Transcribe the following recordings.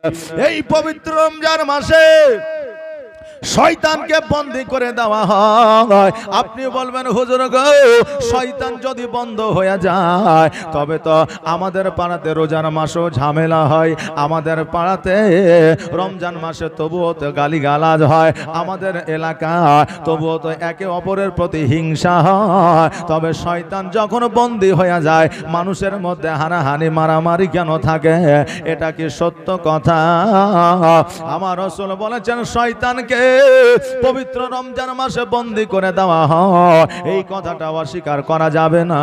এই পবিত্র রমজান মাসে শয়তানকে বন্দী করে দেওয়া হয়। আপনি বলবেন হুজুর গো, শয়তান যদি বন্ধ হয়ে যায় তবে তো আমাদের পাড়াতে রোজার মাসও ঝামেলা হয়, আমাদের পাড়াতে রমজান মাসে তবুও তো গালিগালাজ হয়, আমাদের এলাকা তবুও তো একে অপরের প্রতি হিংসা হয়। তবে শয়তান যখন বন্দী হয়ে যায় মানুষের মধ্যে হানাহানি মারামারি কেন থাকে? এটা কি সত্য কথা? আমার রাসূল বলেছেন শয়তানকে পবিত্র রমজান মাসে বন্দী করে দেওয়া হয়। এই কথাটা অস্বীকার করা যাবে না,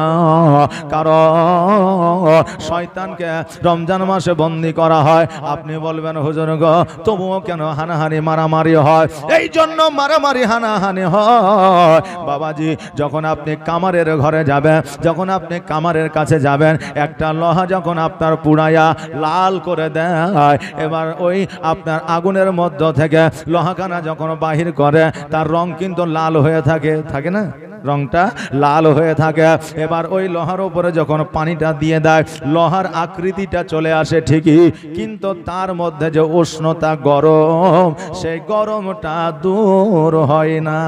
কারণ শয়তানকে রমজান মাসে বন্দী করা হয়। আপনি বলবেন হুজুর গো, তবুও কেন হানাহানি মারামারি হয়? এই জন্য মারামারি হানাহানি হয় বাবাজি, যখন আপনি কামারের ঘরে যাবেন, যখন আপনি কামারের কাছে যাবেন, একটা লোহা যখন আপনার পুড়াইয়া লাল করে দেয়, এবার ওই আপনার আগুনের মধ্য থেকে লোহাখানা যখন বাহির করে তার রং কিন্তু লাল হয়ে থাকে, থাকে না? রংটা লাল হয়ে থাকে। এবার ওই লোহার উপরে যখন পানিটা দিয়ে দেয় লোহার আকৃতিটা চলে আসে ঠিকই, কিন্তু তার মধ্যে যে উষ্ণতা গরম, সেই গরমটা দূর হয় না।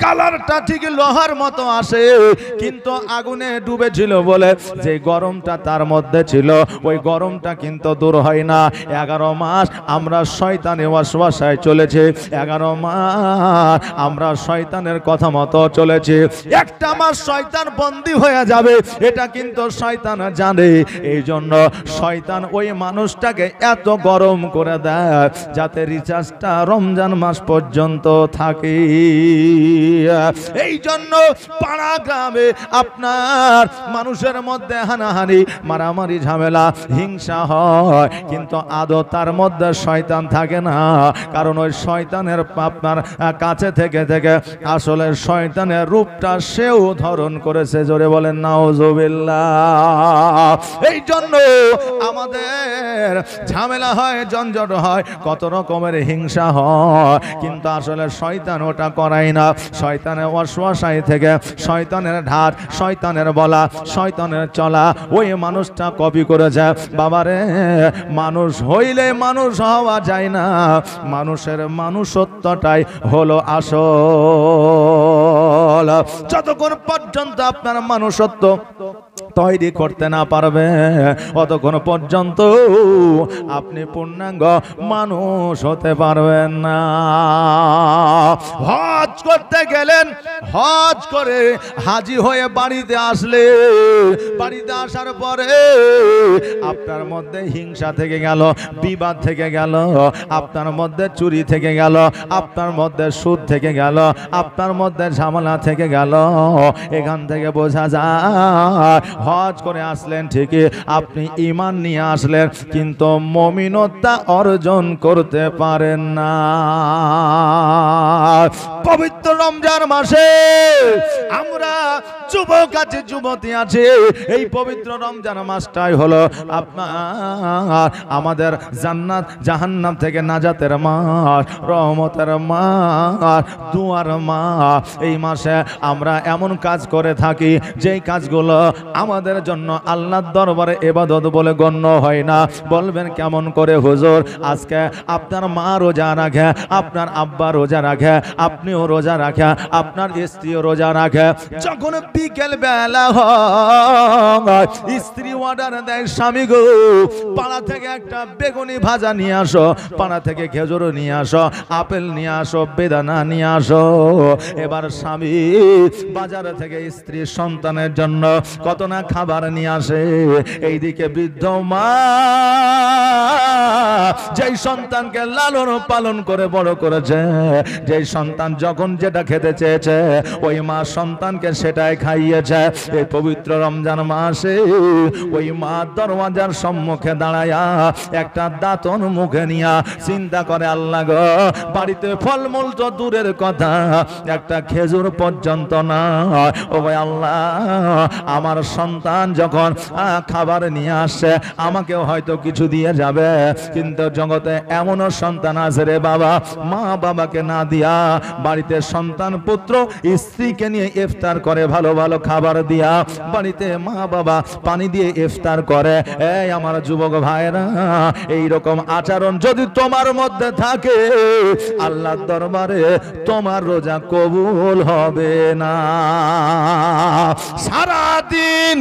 কালারটা ঠিক লোহার মতো আসে, কিন্তু আগুনে ডুবেছিল বলে যে গরমটা তার মধ্যে ছিল ওই গরমটা কিন্তু দূর হয় না। 11 মাস আমরা শয়তানের ওয়াসওয়াসায় চলেছে, 11 মাস আমরা শয়তানের কথা মতো চলেছে। একটা মাস শয়তান বন্দী হয়ে যাবে এটা কিন্তু শয়তান জানে। এই জন্য শয়তান ওই মানুষটাকে এত গরম করে দেয় যাতে রিচার্জটা রমজান মাস পর্যন্ত থাকে। এই জন্য পাড়া গ্রামে আপনার মানুষের মধ্যে হানাহানি মারামারি ঝামেলা হিংসা হয়, কিন্তু আদৌ তার মধ্যে শয়তান থাকে না, কারণ ওই শয়তানের আপনার কাছে থেকে থেকে আসলে শয়তানের রূপটা সেও ধারণ করেছে। জোরে বলেন নাউজুবিল্লাহ। এই জন্য আমাদের ঝামেলা হয়, জঞ্জট হয়, কত রকমের হিংসা হয়, কিন্তু আসলে শয়তান ওটা করায় না। শয়তানের ওয়াসওয়াসায় থেকে শয়তানের ঢাট, শয়তানের বলা, শয়তানের চলা ওই মানুষটা কপি করেছে। বাবারে, মানুষ হইলে মানুষ হওয়া যায় না, মানুষের মানুষত্বটাই হলো আসল। যতক্ষণ পর্যন্ত আপনার মানুষত্ব তৈরি করতে না পারবে ততক্ষণ পর্যন্ত আপনি পূর্ণাঙ্গ মানুষ হতে পারবেন না। হজ করতে গেলেন, হজ করে হাজি হয়ে বাড়িতে আসলে, বাড়িতে আসার পরে আপনার মধ্যে হিংসা থেকে গেল, বিবাদ থেকে গেল, আপনার মধ্যে চুরি থেকে গেল, আপনার মধ্যে সুদ থেকে গেল, আপনার মধ্যে ঝামেলা থেকে গেল। এখান থেকে বোঝা যায় হজ করে আসলেন ঠিকই, আপনি ঈমান নিয়ে আসলেন, কিন্তু মুমিনতা অর্জন করতে পারেন না। পবিত্র রমজান মাসে আমরা যুবক আছে, যুবতী আছে, এই পবিত্র রমজান মাসটাই হলো আপনার আমাদের জান্নাত জাহান্নাম থেকে নাজাতের মাস, রহমতের মাস, দুয়ার মাস। এই মাসে আমরা এমন কাজ করে থাকি যেই কাজগুলো আমাদের জন্য আল্লাহর দরবারে ইবাদত বলে গণ্য হয় না। বলবেন কেমন করে হুজুর? আজকে আপনার মা রোজা রাখে, আপনার আব্বা রোজা রাখে, আপনিও রোজা রাখে, আপনার স্ত্রীও রোজা রাখে। যখন বিকেল বেলা হয় স্ত্রী অর্ডার দেয়, স্বামী গো পাড়া থেকে একটা বেগুনি ভাজা নিয়ে আসো, পাড়া থেকে খেজুর নিয়ে আসো, আপেল নিয়ে আসো, বেদানা নিয়ে আসো। এবার স্বামী বাজারে থেকে স্ত্রী সন্তানের জন্য কত না খাবার নিয়ে আসে। এইদিকে বৃদ্ধ মা যেই সন্তানকে লালন পালন করে বড় করেছে, যেই সন্তান যখন যেটা খেতে চেয়েছে ওই মা সন্তানকে সেটাই খাইয়েছে। এই পবিত্র রমজান মাসে ওই মা দরওয়াজার সম্মুখে দাঁড়ায়া একটা দাঁতন মুখে নিয়া চিন্তা করে, আল্লাহ গো, বাড়িতে ফলমূল তো দূরের কথা, একটা খেজুর পর্যন্ত না। ও ভাই আল্লাহ, আমার সন্তান যখন খাবার নিয়ে আসছে আমাকেও হয়তো কিছু দিয়ে যাবে, কিন্তু জগতে এমনও সন্তান আছে রে বাবা, মা বাবাকে না দিয়া বাড়িতে বাড়িতে সন্তান পুত্র স্ত্রীকে নিয়ে ইফতার করে, ভালো ভালো খাবার দিয়া বাড়িতে মা বাবা পানি দিয়ে ইফতার করে। এই আমার যুবক ভাইরা, এই রকম আচরণ যদি তোমার মধ্যে থাকে, আল্লাহর দরবারে তোমার রোজা কবুল হবে না। সারাদিন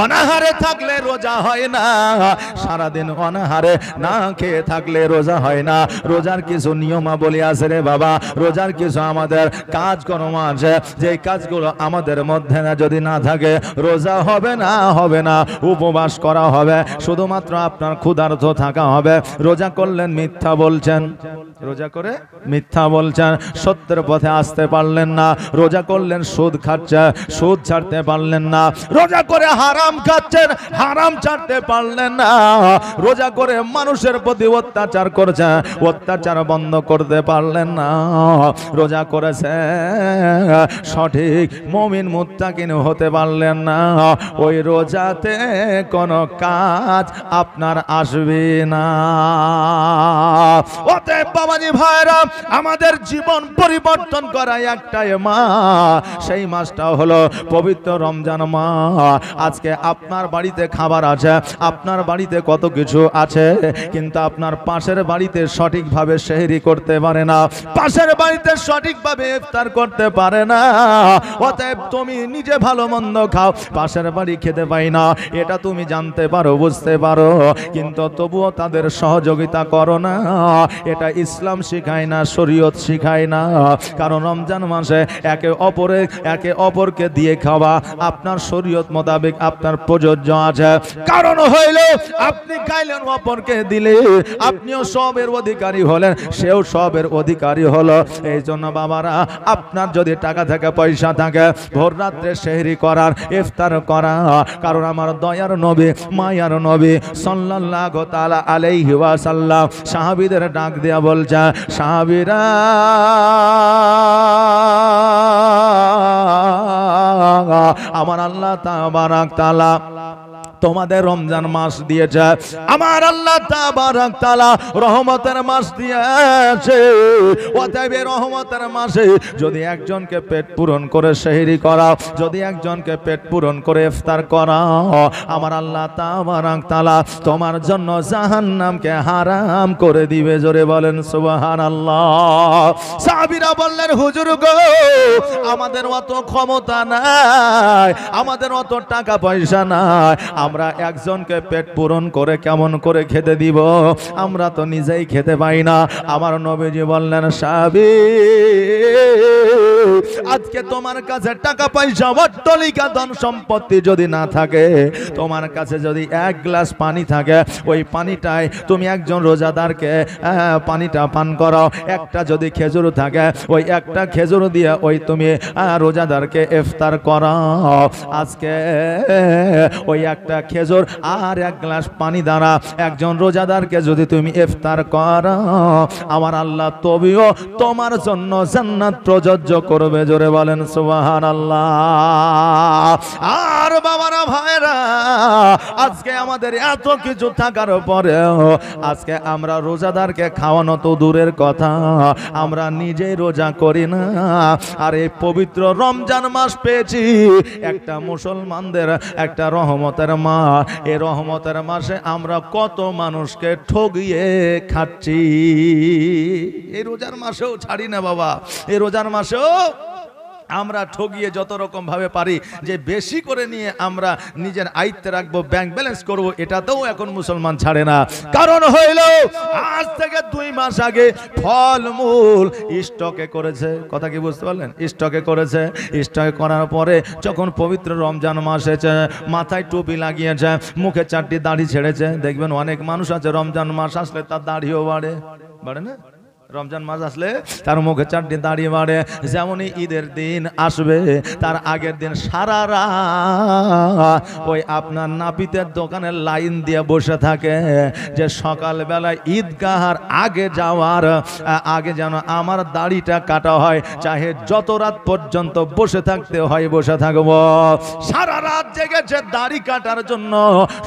অনাহারে থাকলে রোজা হয় না, সারাদিন অনাহারে না খেয়ে থাকলে রোজা হয় না। রোজার কিছু নিয়মাবলী আছে রে বাবা, রোজার কিছু আমাদের কাজকর্ম আছে, যে কাজগুলো আমাদের মধ্যে না যদি না থাকে রোজা হবে না, হবে না। উপবাস করা হবে, শুধুমাত্র আপনার ক্ষুধার্ত থাকা হবে। রোজা করলেন মিথ্যা বলছেন, রোজা করে মিথ্যা বলছেন, সত্যের পথে আসতে পারলেন না। রোজা করলেন সুদ খাচ্ছেন, সুদ ছাড়তে পারলেন না। রোজা করে হারাম খাচ্ছেন, হারাম ছাড়তে পারলেন না। রোজা করে মানুষের প্রতি অত্যাচার করছেন, অত্যাচার বন্ধ করতে পারলেন না। রোজা করেছে সঠিক মুমিন মুত্তাকিন হতে পারলেন না। ওই রোজাতে কোনো কাজ আপনার আসবে না। অতএব বাবাজি ভাইরা, আমাদের জীবন পরিবর্তন করা একটাই মাস, সেই মাসটা হলো পবিত্র রমজান মাস। আজকে আপনার বাড়িতে খাবার আছে, আপনার বাড়িতে কত কিছু আছে, কিন্তু আপনার পাশের বাড়িতে সঠিকভাবে সেহরি করতে পারে না, পাশের বাড়িতে সঠিকভাবে ইফতার করতে পারে না। অতএব তুমি নিজে ভালো মন্দ খাও, পাশের বাড়ি খেতে পাই না, এটা তুমি জানতে পারো, বুঝতে পারো, কিন্তু তবুও তাদের সহযোগিতা করো না। এটা ইসলাম শিখায় না, শরীয়ত শিখায় না। কারণ রমজান মাসে একে অপরকে দিয়ে খাওয়া আপনার শরীয়ত মোতাবেক আপনার প্রযোজ্য আছে। কারণ হইল আপনি খাইলেন, অপরকে দিলে আপনিও সবের অধিকারী হলেন, সেও সবের অধিকারী হলো। এই জন্য বাবারা, আপনার যদি টাকা থাকে, পয়সা থাকে, ভোর রাত্রে সেহরি করার, ইফতার করা। কারণ আমার দয়ার নবী, মায়ার নবী সাল্লাল্লাহু তাআলা আলাইহি ওয়াসাল্লাম সাহাবীদের ডাক দেয়া বলছে, সাহাবীরা আমার আল্লাহ তাবারাক তাআলা তোমাদের রমজান মাস দিয়েছে, আমার আল্লাহ তাবারাক তাআলা রহমতের মাস দিয়েছে। অতএব রহমতের মাসে যদি একজনকে পেট পূরণ করে সেহরি করাও, যদি একজনকে পেট পূরণ করে ইফতার করাও, আমার আল্লাহ তাবারাক তাআলা তোমার জন্য জাহান্নামকে হারাম করে দিবে। জোরে বলেন সুবহানাল্লাহ। সাহাবীরা বললেন, হুজুর গো, আমাদের অত ক্ষমতা নাই, আমাদের অত টাকা পয়সা নাই, আমরা একজনকে পেট পূরণ করে কেমন করে খেতে দিব, আমরা তো নিজেই খেতে পাই না। আমার নবীজি বললেন, সাহাবী, আজকে তোমার কাছে টাকা পয়সা, অট্টালিকা, ধন সম্পত্তি যদি না থাকে, তোমার কাছে যদি এক গ্লাস পানি থাকে, ওই পানিটাই তুমি একজন রোজাদারকে পানিটা পান করাও। একটা যদি খেজুর থাকে, ওই একটা খেজুর দিয়ে ওই তুমি রোজাদারকে ইফতার করাও। আজকে ওই একটা খেজুর আর এক গ্লাস পানি দ্বারা একজন রোজাদারকে যদি তুমি ইফতার করো, আমার আল্লাহ তবেও তোমার জন্য জান্নাত প্রযোজ্য করবে। জোরে বলেন সুবহানাল্লাহ। আর বাবারা ভাইরা, আজকে আমাদের এত কিছু থাকার পরেও আজকে আমরা রোজাদারকে খাওয়ানো তো দূরের কথা, আমরা নিজেই রোজা করি না। আর এই পবিত্র রমজান মাস পেয়েছি একটা মুসলমানদের একটা রহমতের মাস। এই রহমতের মাসে আমরা কত মানুষকে ঠগিয়ে খাচ্ছি। এই রোজার মাসেও ছাড়ি না বাবা, এই রোজার মাসেও আমরা ঠগিয়ে যত রকম ভাবে পারি যে বেশি করে নিয়ে আমরা নিজের আয়ত্তে রাখবো, ব্যাংক ব্যালেন্স করব, এটাতেও এখন মুসলমান ছাড়ে না। কারণ হইল আজ থেকে 2 মাস আগে ফলমূল স্টকে করেছে। কথা কি বুঝতে পারলেন? স্টকে করেছে। স্টকে করার পরে যখন পবিত্র রমজান মাস এসেছে, মাথায় টুপি লাগিয়েছে, মুখে 4টি দাড়ি ছেড়েছে। দেখবেন অনেক মানুষ আছে রমজান মাস আসলে তার দাড়িও বাড়ে না? রমজান মাস আসলে তার মুখে 4টি দাড়ি বাড়ে। যেমনই ঈদের দিন আসবে, তার আগের দিন সারা রাত ওই আপনার নাপিতের দোকানের লাইন দিয়ে বসে থাকে যে সকালবেলা ঈদগাহার আগে যাওয়ার আগে যেন আমার দাড়িটা কাটা হয়, চাহে যত রাত পর্যন্ত বসে থাকতে হয় বসে থাকবো। সারা রাত জেগেছে দাড়ি কাটার জন্য।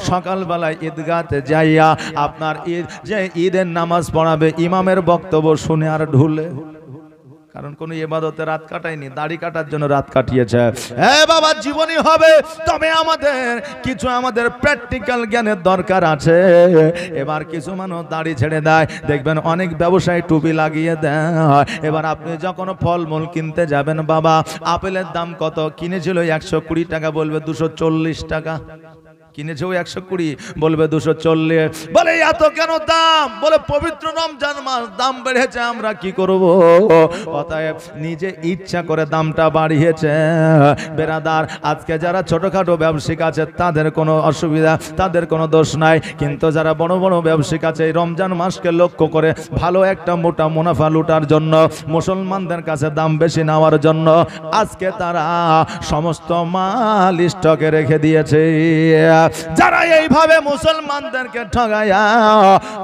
সকালবেলায় ঈদগাহতে যাইয়া আপনার ঈদের নামাজ পড়াবে, ইমামের বক্তব্য শুনে আর ঢুলে কারণ কোন ইবাদতে রাত কাটায়নি, দাড়ি কাটার জন্য রাত কাটিয়েছে। হ্যাঁ বাবা, জীবনই হবে, তবে আমাদের প্র্যাকটিক্যাল জ্ঞানের দরকার আছে। এবার কিছু মানুষ দাড়ি ছেড়ে দেয়, দেখবেন অনেক ব্যবসায়ী টুপি লাগিয়ে দেয়। এবার আপনি যখন ফলমূল কিনতে যাবেন, বাবা আপেলের দাম কত? কিনেছিল 120 টাকা, বলবে 240 টাকা। কিনেছে 120, বলবে 240। বলে এত কেন দাম? বলে পবিত্র রমজান মাস, দাম বেড়েছে, আমরা কি করব? অতএব নিজে ইচ্ছা করে দামটা বাড়িয়েছে। বেরাদার, আজকে যারা ছোটখাটো ব্যবসায়িক আছে তাদের কোনো অসুবিধা, তাদের কোনো দোষ নাই, কিন্তু যারা বড় বড় ব্যবসায়িক আছে এই রমজান মাসকে লক্ষ্য করে ভালো একটা মোটা মুনাফা লুটার জন্য, মুসলমানদের কাছে দাম বেশি নেওয়ার জন্য আজকে তারা সমস্ত মাল স্টকে রেখে দিয়েছে। যারা এইভাবে মুসলমানদেরকে ঠগায়া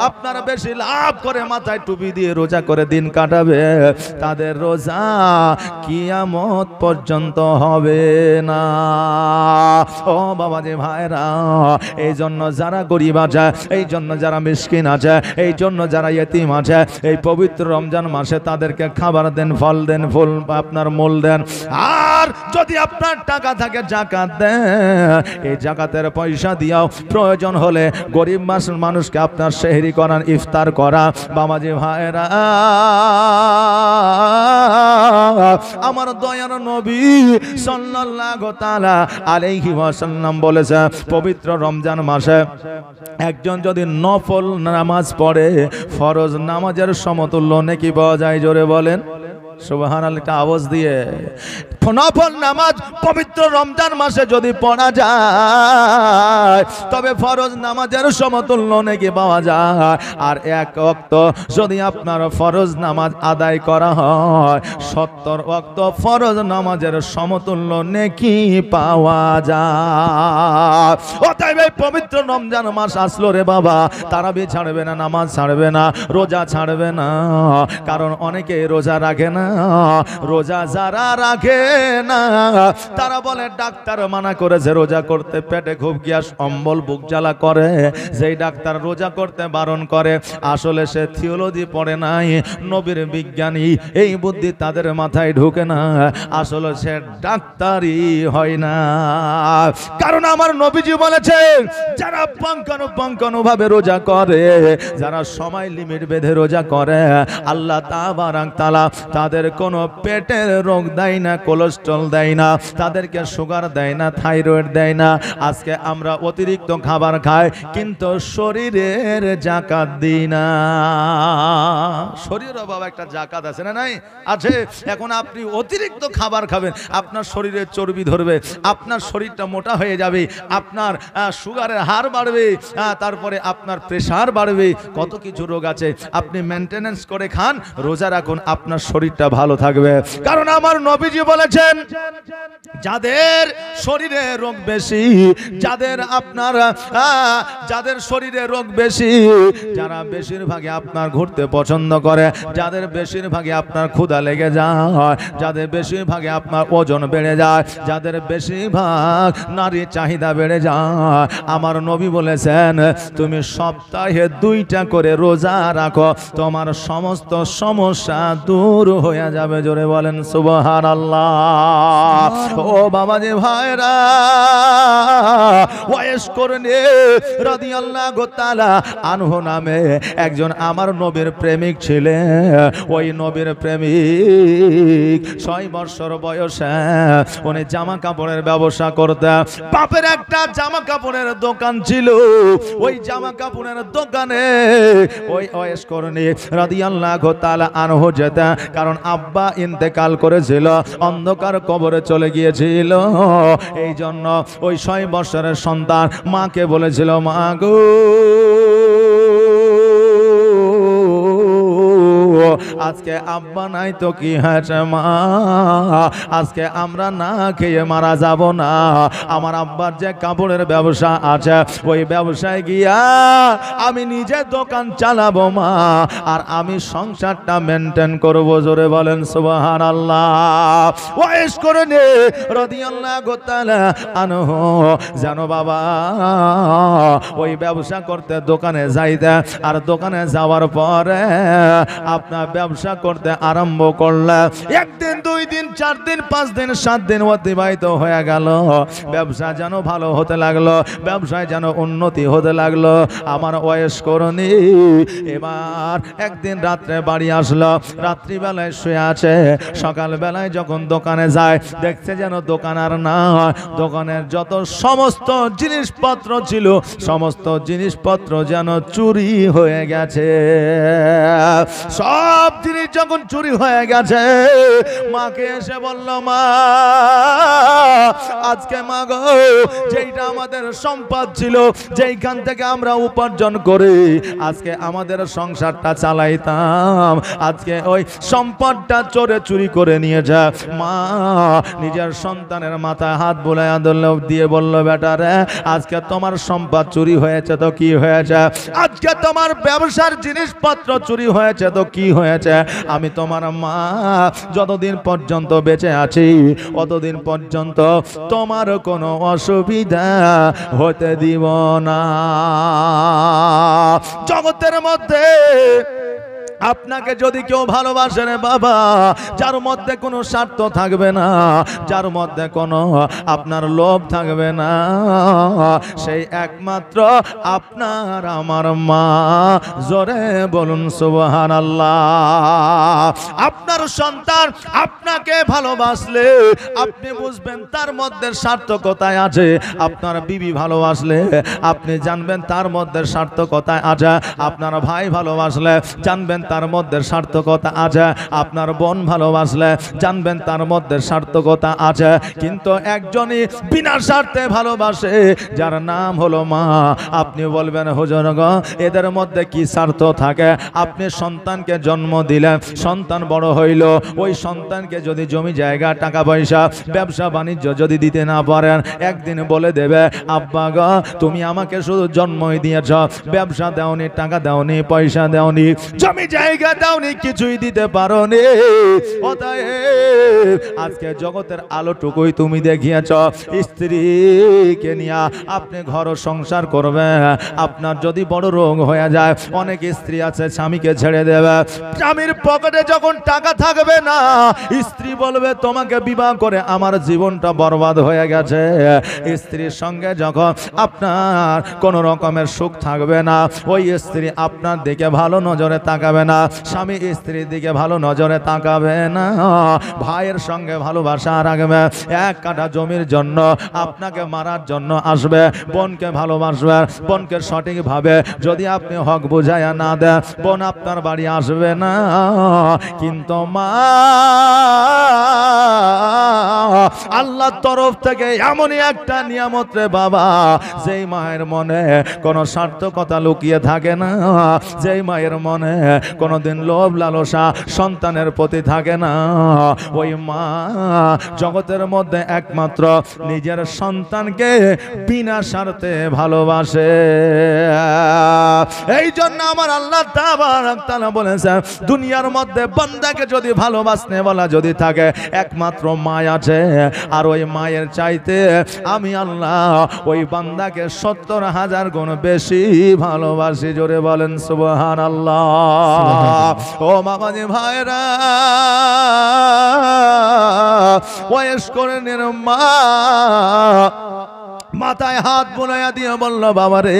আপনারা বেশি লাভ করে মাথায় টুপি দিয়ে রোজা করে দিন কাটাবে, তাদের রোজা কিয়ামত পর্যন্ত হবে না। ও বাবাজি ভাইরা, এই জন্য যারা গরিব আছে, এই জন্য যারা মিসকিন আছে, এই জন্য যারা ইয়েতিম আছে, এই পবিত্র রমজান মাসে তাদেরকে খাবার দেন, ফল দেন, ফুল আপনার মূল দেন। আর যদি আপনার টাকা থাকে যাকাত দেন, এই যাকাতের পয়সা দিয়াও প্রয়োজন হলে গরিব মানুষকে আপনার সেহরি করান, ইফতার করা। বাবাজি ভাইরা, আমার দয়ার নবী সাল্লাল্লাহু তাআলা আলাইহি ওয়াসাল্লাম বলেছে, পবিত্র রমজান মাসে একজন যদি নফল নামাজ পড়ে ফরজ নামাজের সমতুল্য নেকি পাওয়া যায়। জোরে বলেন সুবহানাল্লাহ, একটা আওয়াজ দিয়ে। নফল নামাজ পবিত্র রমজান মাসে যদি পড়া যায় তবে ফরজ নামাজের সমতুল্য নেকি পাওয়া যায়। আর এক ওয়াক্ত যদি আপনার ফরজ নামাজ আদায় করা হয় 70 ওয়াক্ত ফরজ নামাজের সমতুল্য নেকি পাওয়া যায়। অতএব এই পবিত্র রমজান মাস আসলো রে বাবা, তারাবি ছাড়বে না, নামাজ ছাড়বে না, রোজা ছাড়বে না। কারণ অনেকে রোজা রাখে না। রোজা যারা রাখে না তারা বলে ডাক্তার মানা করেছে রোজা করতে, পেটে খুব গ্যাস, অম্বল, বুক জ্বালা করে। যেই ডাক্তার রোজা করতে বারণ করে আসলে সে থিওলজি পড়ে নাই, নবীর বিজ্ঞানী, এই বুদ্ধি তাদের মাথায় ঢুকে না, আসলে সে ডাক্তারই হয় না। কারণ আমার নবীজি বলেছেন, যারা পঙ্কানুভাবে রোজা করে, যারা সময় লিমিট বেঁধে রোজা করে, আল্লাহ তাবারাক তাআলা তাদের কোনো পেটের রোগ দেয় না, কোলেস্ট্রল দেয় না, তাদেরকে সুগার দেয় না, থাইরয়েড দেয় না। আজকে আমরা অতিরিক্ত খাবার খাই কিন্তু শরীরের যাকাত দিই না। শরীরের বাবা একটা যাকাত আছে না? নাই, আছে। এখন আপনি অতিরিক্ত খাবার খাবেন, আপনার শরীরে চর্বি ধরবে, আপনার শরীরটা মোটা হয়ে যাবে, আপনার সুগারের হার বাড়বে, তারপরে আপনার প্রেসার বাড়বে, কত কিছু রোগ আছে। আপনি মেনটেনেন্স করে খান, রোজা রাখুন, আপনার শরীরটা ভালো থাকবে। কারণ আমার নবীজি বলেছেন, যাদের শরীরে রোগ বেশি, যাদের শরীরে রোগ বেশি, যারা বেশিরভাগই আপনার ঘুরতে পছন্দ করে, যাদের বেশিরভাগই আপনার ক্ষুধা লেগে যায়, যাদের বেশিরভাগই আপনার ওজন বেড়ে যায়, যাদের বেশিরভাগ নারীর চাহিদা বেড়ে যায়, আমার নবী বলেছেন তুমি সপ্তাহে 2টা করে রোজা রাখো, তোমার সমস্ত সমস্যা দূর হয়ে যাবে। জোরে বলেন সুবহানাল্লাহ। ও বাবাজি ভাইরা, ওয়াইস করনে রাদিয়াল্লাহু তাআলা আনহু নামে একজন আমার নবীর প্রেমিক ছিলেন। ওই নবীর প্রেমিক 6 বছর বয়সে উনি জামা কাপড়ের ব্যবসা করতেন। বাপের একটা জামা কাপড়ের দোকান ছিল, ওই জামা কাপড়ের দোকানে ওই ওয়াইস করনে রাদিয়াল্লাহু তাআলা আনহু যেতেন। কারণ আব্বা ইন্তেকাল করেছিল, অন্ধকার কবরে চলে গিয়েছিল। এই জন্য ওই 6 বছরের সন্তান মাকে বলেছিল, মা গো, আজকে আব্বা নাই তো কি হয়েছে মা, আজকে আমরা না খেয়ে মারা যাব না। আমার আব্বার যে কাপড়ের ব্যবসা আছে, ওই ব্যবসায় গিয়া আমি নিজে দোকান চালাবো মা, আর আমি সংসারটা মেনটেন করব। জোরে বলেন সুবহানাল্লাহ। ওয়াইস করে নে রাদিয়াল্লাহু তাআলা আনহু জানো বাবা ওই ব্যবসা করতে দোকানে যাইতে, আর দোকানে যাওয়ার পরে আপনার ব্যবসা ব্যবসা করতে আরম্ভ করলে একদিন, 2 দিন, 4 দিন, 5 দিন, 7 দিন অতিবাহিত হয়ে গেল। ব্যবসা যেন ভালো হতে লাগলো, ব্যবসায় যেন উন্নতি হতে লাগলো। আমার ওয়েশ করনি। এবার একদিন রাত্রে বাড়ি আসলো, রাত্রিবেলায় শুয়ে আছে। সকালবেলায় যখন দোকানে যায়, দেখছে যেন দোকান আর না, দোকানের যত সমস্ত জিনিসপত্র ছিল, সমস্ত জিনিসপত্র যেন চুরি হয়ে গেছে। সব জিনিস যখন চুরি হয়ে গেছে, মাকে এসে বলল, মা আজকে মা গো, যেইটা আমাদের সম্পদ ছিল, যেইখান থেকে আমরা উপার্জন করি আজকে আমাদের সংসারটা চালাইতাম, আজকে ওই সম্পদটা চোরে চুরি করে নিয়ে যা। মা নিজের সন্তানের মাথায় হাত বুলাইয়া দিয়ে বলল, বেটা রে, আজকে তোমার সম্পদ চুরি হয়েছে তো কি হয়েছে? আজকে তোমার ব্যবসার জিনিসপত্র চুরি হয়েছে তো কি হয়েছে? আমি তোমার মা যতদিন পর্যন্ত বেঁচে আছি অতদিন পর্যন্ত তোমার কোনো অসুবিধা হতে দিব না। জগতের মধ্যে আপনাকে যদি কেউ ভালোবাসে রে বাবা, যার মধ্যে কোনো স্বার্থ থাকবে না, যার মধ্যে কোনো আপনার লোভ থাকবে না, সেই একমাত্র আপনার আমার মা। জোরে বলুন সুবহানাল্লাহ। আপনার সন্তান আপনাকে ভালোবাসলে আপনি বুঝবেন তার মধ্যে সার্থকতায় আছে। আপনার বিবি ভালোবাসলে আপনি জানবেন তার মধ্যে সার্থকতায় আছে। আপনার ভাই ভালোবাসলে জানবেন তার মধ্যে সার্থকতা আছে। আপনার বোন ভালোবাসলে জানবেন তার মধ্যে সার্থকতা আছে। কিন্তু একজনই বিনা স্বার্থে ভালোবাসে, যার নাম হলো মা। আপনি বলবেন, হুজুর গো, এদের মধ্যে কি স্বার্থ থাকে? আপনি সন্তানকে জন্ম দিলেন, সন্তান বড় হইল, ওই সন্তানকে যদি জমি জায়গা, টাকা পয়সা, ব্যবসা বাণিজ্য যদি দিতে না পারেন, একদিন বলে দেবে, আব্বা গো, তুমি আমাকে শুধু জন্মই দিয়েছ, ব্যবসা দাওনি, টাকা দাওনি, পয়সা দাওনি, জমি জায়গা দাওনি, কিছুই দিতে পারোনি। অতএব আজকে জগতের আলোটুকুই তুমি দেখিয়েছ। স্ত্রীকে নিয়ে আপনি ঘর সংসার করবেন। আপনার যদি বড় রোগ হয়ে যায়, অনেক স্ত্রী আছে স্বামীকে ছেড়ে দেবে। স্বামীর পকেটে যখন টাকা থাকবে না, স্ত্রী বলবে, তোমাকে বিবাহ করে আমার জীবনটা বরবাদ হয়ে গেছে। স্ত্রীর সঙ্গে যখন আপনার কোন রকমের সুখ থাকবে না, ওই স্ত্রী আপনার দিকে ভালো নজরে তাকাবে না, স্বামী স্ত্রীর দিকে ভালো নজরে তাকাবে না। ভাইয়ের সঙ্গে ভালোবাসা রাখবে, এক কাঠা জমির জন্য আপনাকে মারার জন্য আসবে। বোনকে ভালোবাসবে, বোনকে সঠিকভাবে যদি আপনি হক বুঝাইয়া না দেন, বোন আপনার বাড়ি আসবে না। কিন্তু মা আল্লাহর তরফ থেকে এমনই একটা নিয়ামত রে বাবা, যেই মায়ের মনে কোনো সার্থকতা লুকিয়ে থাকে না, যেই মায়ের মনে কোনোদিন লোভ লালসা সন্তানের প্রতি থাকে না, ওই মা জগতের মধ্যে একমাত্র নিজের সন্তানকে বিনা স্বার্থে ভালোবাসে। এই জন্য আমার আল্লাহ তাআলা বলেছেন, দুনিয়ার মধ্যে বান্দাকে যদি ভালোবাসতে বলা যদি থাকে, একমাত্র মা আছে। আর ওই মায়ের চাইতে আমি আল্লাহ ওই বান্দাকে 70,000 গুণ বেশি ভালোবাসি। জোরে বলেন সুবহানাল্লাহ। ও মামাজি ভাইরা, ওয়েশ করে নিন মা মাথায় হাত বুলাইয়া দিয়ে বলল, বাবারে,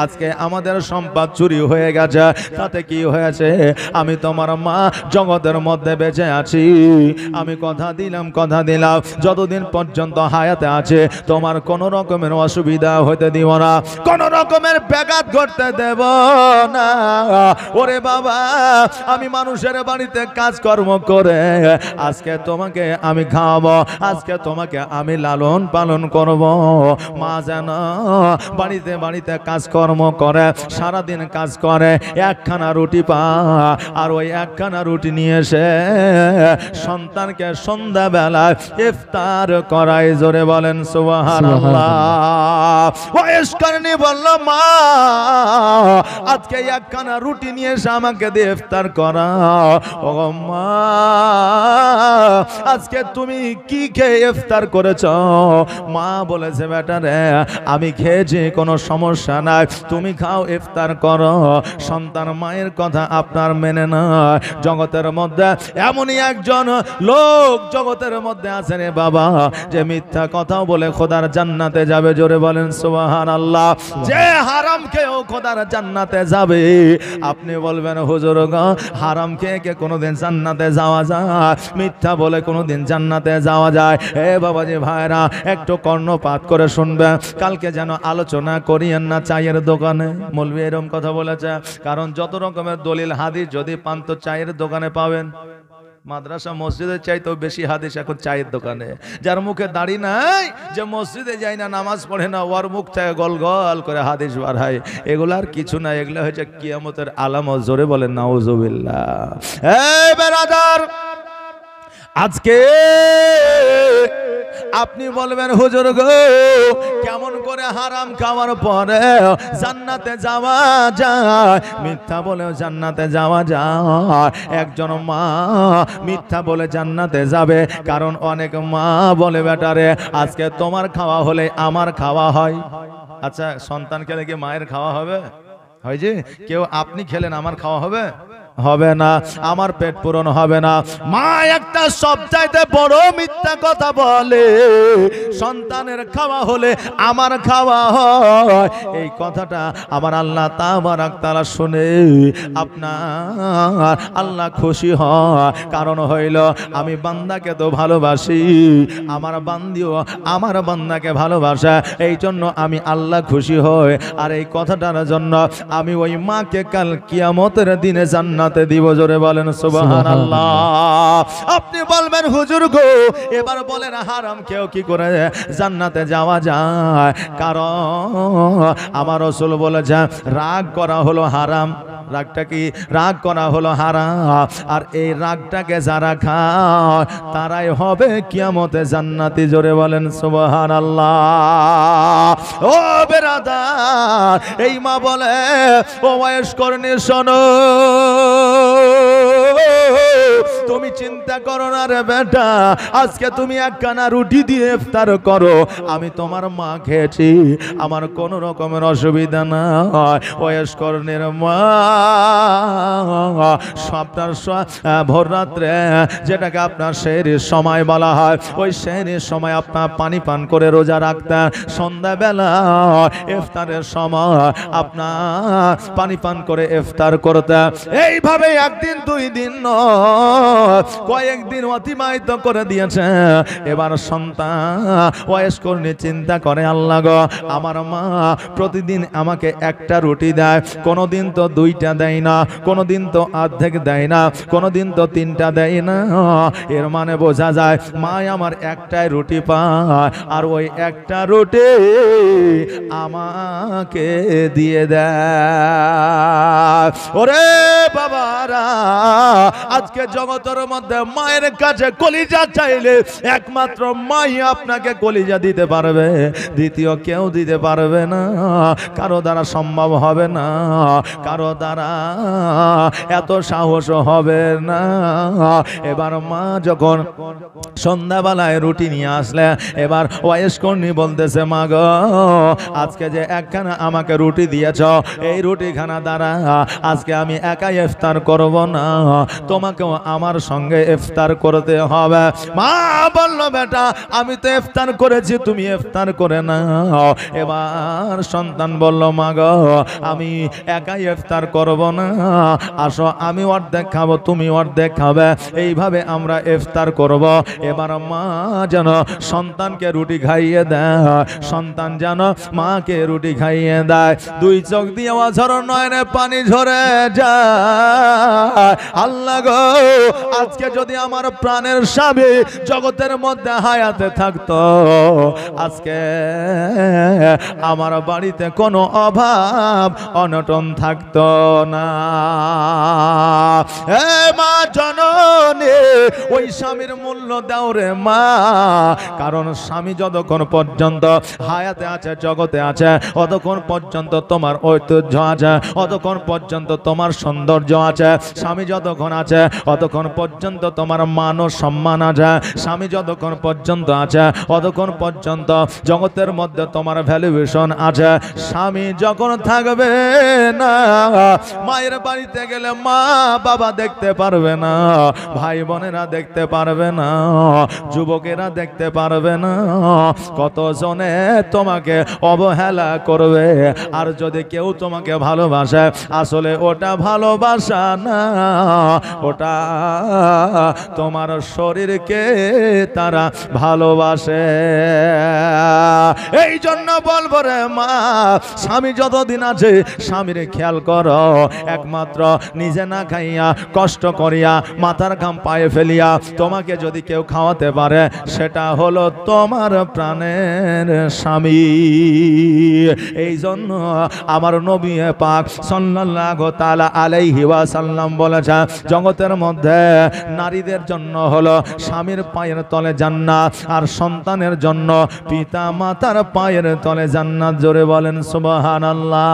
আজকে আমাদের সম্পদ চুরি হয়ে গেছে, তাতে কি হয়েছে? আমি তোমার মা জগতের মধ্যে বেঁচে আছি। আমি কথা দিলাম যতদিন পর্যন্ত হায়াতে আছে তোমার কোন রকমের অসুবিধা হতে দিব না, কোন রকমের ব্যাঘাত ঘটতে দেব না। ওরে বাবা, আমি মানুষের বাড়িতে কাজকর্ম করে আজকে তোমাকে আমি খাওয়াবো, আজকে তোমাকে আমি লালন পালন করব। মা যেন বাড়িতে বাড়িতে কাজকর্ম করে, সারাদিন কাজ করে, একখানা রুটি পা, আর ওই একখানা রুটি নিয়ে এসে সন্তানকে সন্ধ্যাবেলায় ইফতার করায়। জোরে বলেন সুবহানাল্লাহ। ওয়েশ করনি বলল, মা আজকে একখানা রুটি নিয়ে এসে আমাকে দিয়ে ইফতার করা। ও মা, আজকে তুমি কি খেয়ে ইফতার করেছ? মা বলেছে, বেটা বেটা রে আমি খেয়েছি কোনো সমস্যা নাই, তুমি খাও ইফতার করো। সন্তান মায়ের কথা আপনার মেনে নয়। জগতের মধ্যে এমনই একজন লোক জগতের মধ্যে আছে রে বাবা, যে মিথ্যা কথাও বলে খোদার জান্নাতে যাবে। জোরে বলেন সুবহানাল্লাহ। যে হারাম খেয়েও খোদার জান্নাতে যাবে। আপনি বলবেন হুজুর গো হারাম খেয়ে কে কোনোদিন জান্নাতে যাওয়া যায়? মিথ্যা বলে কোনোদিন জান্নাতে যাওয়া যায়? এ বাবাজি ভাইরা একটু কর্ণপাত করে শুনবেন, কালকে যেন আলোচনা করিয়েন না চায়ের দোকানে। মৌলভী এরকম কথা বলেছে, কারণ যত রকমের দলিল হাদিস যদি পান তো চায়ের দোকানে পাবেন। মাদ্রাসা মসজিদের চাইতেও বেশি হাদিস এখন চায়ের দোকানে। যার মুখে দাড়ি নাই, যে মসজিদে যায় না, নামাজ পড়ে না, ওর মুখ থেকে গল গল করে হাদিস বাড়ায়। এগুলো আর কিছু না, এগুলো হচ্ছে কিয়ামতের আলামত। জোরে বলেন নাউজুবিল্লাহ। এই বেরাদার, আজকে আপনি বলবেন হুজুর গো কেমন করে হারাম খাওয়ার পরে জান্নাতে যাওয়া যায়? মিথ্যা বলেও জান্নাতে যাওয়া যায়। একজন মা মিথ্যা বলে জান্নাতে যাবে, কারণ অনেক মা বলে বেটারে আজকে তোমার খাওয়া হলে আমার খাওয়া হয়। আচ্ছা সন্তান খেলে কি মায়ের খাওয়া হবে? হয় যে কেউ আপনি খেলেন আমার খাওয়া হবে? হবে না, আমার পেট পূরণ হবে না। মা একটা সবচাইতে বড় মিথ্যা কথা বলে, সন্তানের খাওয়া হলে আমার খাওয়া হয়। এই কথাটা আমার আল্লাহ তাবারাক তাআলা শুনে আপনার আল্লাহ খুশি হয়। কারণ হইল আমি বান্দাকে তো ভালোবাসি, আমার বান্দিও আমার বান্দাকে ভালোবাসে, এই জন্য আমি আল্লাহ খুশি হই। আর এই কথাটার জন্য আমি ওই মাকে কাল কিয়ামতের দিনে জান্নাতে দিব। জোরে বলেন সুবহানাল্লাহ। আপনি বলবেন হুজুর গো এবার বলেন হারাম কেউ কি করে জান্নাতে যাওয়া যায়? কারণ আমার রাসূল বলেছেন রাগ করা হলো হারাম। রাগটা কি? রাগ করা হলো হারাম। আর এই রাগটাকে যারা খায় তারাই হবে কিয়ামতে জান্নাতি। জোরে বলেন সুবহানাল্লাহ। ও বেরাদার, এই মা বলে ও ওয়াইশকরনি শোনো, তুমি চিন্তা করো না রে বেটা, আজকে তুমি একখানা রুটি দিয়ে ইফতার করো, আমি তোমার মা খেয়েছি, আমার কোনো রকমের অসুবিধা না হয়। ওয়াইশকরনির মা আপনার ভোর রাত্রে যেটাকে আপনার সেহরির সময় বলা হয়, ওই সেহরির সময় আপনার পানি পান করে রোজা রাখতেন। সন্ধ্যাবেলা ইফতারের সময় আপনার পানি পান করে ইফতার করতেন। এইভাবে একদিন দুই দিন কয়েকদিন অতিবাহিত করে দিয়েছে। এবার সন্তান ওয়াইশকরনি চিন্তা করে আল্লাহ গো আমার মা প্রতিদিন আমাকে একটা রুটি দেয়, কোনোদিন তো দুইটা দেয় না, কোনোদিন তো অর্ধেক দেয় না, কোনোদিন তো তিনটা দেয় না। এর মানে বোঝা যায় মা আমার একটাই রুটি পায়, আর ওই একটা রুটি আমাকে দিয়ে দেয়। ওরে বাবারা, আজকে জগতের মধ্যে মায়ের কাছে কলিজা চাইলে একমাত্র মাই আপনাকে কলিজা দিতে পারবে, দ্বিতীয় কেউ দিতে পারবে না। কারো দ্বারা সম্ভব হবে না, কারো দ্বারা এত সাহস হবে না। এবার মা যখন সন্ধ্যাবেলায় রুটি নিয়ে আসলে, এবার ওয়াইশকরনি বলতেছে মা গো আজকে যে একখানা আমাকে রুটি দিয়েছ, এই রুটিখানা দ্বারা আজকে আমি একাই ইফতার করব না, তোমাকেও আমার সঙ্গে ইফতার করতে হবে। মা বলল বেটা আমি তো ইফতার করেছি, তুমি ইফতার করে না। এবার সন্তান বলল মা গো আমি একাই ইফতার করব না, আসো আমি অর্ধেক খাবো তুমি অর্ধেক খাবে, এইভাবে আমরা ইফতার করব। এবার মা যেন সন্তানকে রুটি খাইয়ে দেয়, সন্তান যেন মাকে রুটি খাইয়ে দেয়। দুই চোখ দিয়ে অঝর নয়নে পানি ঝরে যায়। আল্লাহ গো আজকে যদি আমার প্রাণের স্বামী জগতের মধ্যে হায়াতে থাকতো, আজকে আমার বাড়িতে কোনো অভাব অনটন থাকতো না। এ মা জননী ওই স্বামীর মূল্য দাও রে মা, কারণ স্বামী যতক্ষণ পর্যন্ত হায়াতে আছে জগতে আছে, অতক্ষণ পর্যন্ত তোমার ঐতিহ্য আছে, অতক্ষণ পর্যন্ত পর্যন্ত তোমার সৌন্দর্য আছে, স্বামী যতক্ষণ আছে অতক্ষণ পর্যন্ত তোমার মান ও সম্মান আছে, স্বামী যতক্ষণ পর্যন্ত আছে অতক্ষণ পর্যন্ত জগতের মধ্যে তোমার ভ্যালুয়েশন আছে। স্বামী যখন থাকবে না, মায়ের বাড়িতে গেলে মা বাবা দেখতে পারবে না, ভাই বোনেরা দেখতে পারবে না, যুবকেরা দেখতে পারবে না, কতজনে তোমাকে অবহেলা করবে। আর যদি কেউ তোমাকে ভালোবাসে, আসলে ওটা ভালোবাসা না, ওটা তোমার শরীরকে তারা ভালোবাসে। এই জন্য বলবো রে মা, স্বামী যতদিন আছে স্বামীর খেয়াল করো। একমাত্র নিজে না খাইয়া কষ্ট করিয়া মাথার ঘাম পায়ে ফেলিয়া তোমাকে যদি কেউ খাওয়াতে পারে, সেটা হলো তোমার প্রাণের স্বামী। এই জন্য আমার নবী পাক সাল্লাল্লাহু তাআলা আলাইহি ওয়াসাল্লাম বলেছেন, জগতের মধ্যে নারীদের জন্য হলো স্বামীর পায়ের তলে জান্নাত, আর সন্তানের জন্য পিতা মাতার পায়ের তলে জান্নাত। জোরে বলেন সুবহানাল্লাহ।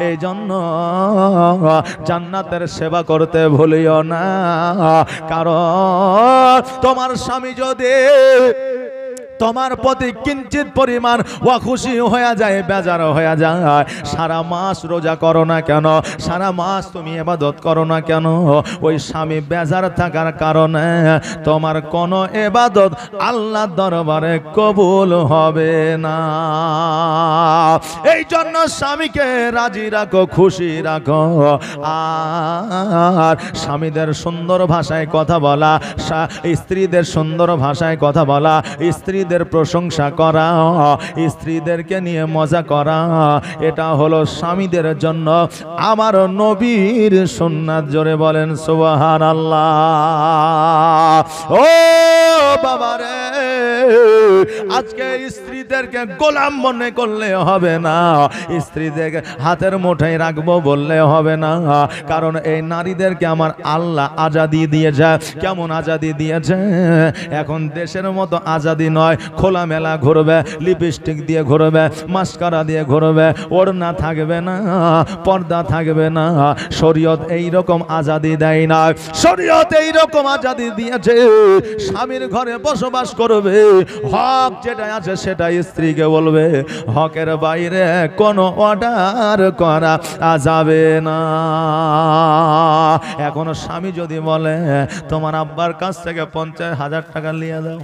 এই জন্য জান্নাতের সেবা করতে ভুলিও না, কারণ তোমার স্বামী যদি তোমার প্রতি কিঞ্চিত পরিমাণ খুশি হয়ে যায়, বেজার হয়ে যায়, সারা মাস রোজা করো না কেন, সারা মাস তুমি ইবাদত করো না কেন, ওই স্বামী বেজার থাকার কারণে তোমার কোনো ইবাদত আল্লাহর দরবারে কবুল হবে না। এই জন্য স্বামীকে রাজি রাখো, খুশি রাখো। আর স্বামীদের সুন্দর ভাষায় কথা বলা, স্ত্রীদের সুন্দর ভাষায় কথা বলা, স্ত্রী প্রশংসা করা, স্ত্রীদেরকে নিয়ে মজা করা, এটা হলো স্বামীদের জন্য আমার নবীর সুন্নাত। জোরে বলেন সুবহানাল্লাহ। ও বাবারে, আজকে স্ত্রীদেরকে গোলাম মনে করলে হবে না, স্ত্রীদেরকে হাতের মুঠোয় রাখবো বললে হবে না, কারণ এই নারীদেরকে আমার আল্লাহ আজাদি দিয়েছে। কেমন আজাদি দিয়েছে? এখন দেশের মতো আজাদি নয়, খোলামেলা ঘুরবে, লিপস্টিক দিয়ে ঘুরবে, মাস্কারা দিয়ে ঘুরবে, ওড়না থাকবে না, পর্দা থাকবে না। শরীয়ত এইরকম আজাদি দেয় না, শরীয়ত এইরকম আজাদি দিয়েছে স্বামীর ঘরে বসবাস করবে, হক যেটা আছে সেটা স্ত্রীকে বলবে, হকের বাইরে কোনো অর্ডার করা যাবে না। এখনো স্বামী যদি বলে তোমার আব্বার কাছ থেকে 50,000 টাকা নিয়ে দাও,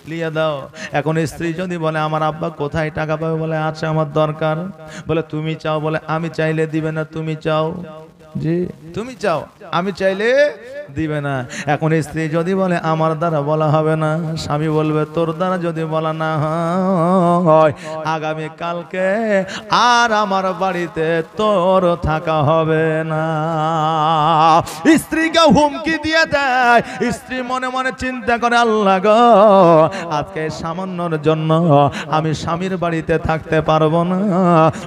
লিয়ে দাও। এখন স্ত্রী যদি বলে আমার আব্বা কোথায় টাকা পাবে, বলে আচ্ছা আমার দরকার, বলে তুমি চাও, বলে আমি চাইলে দিবে না, তুমি চাও, জি তুমি চাও, আমি চাইলে দিবে না। এখন স্ত্রী যদি বলে আমার দ্বারা বলা হবে না, স্বামী বলবে তোর দ্বারা যদি বলা না হয়, আগামী কালকে আর আমার বাড়িতে তোর থাকা হবে না। স্ত্রীকে হুমকি দিয়ে দেয়। স্ত্রী মনে মনে চিন্তা করে, আল্লাহ গো, আজকে সামান্যর জন্য আমি স্বামীর বাড়িতে থাকতে পারবো না।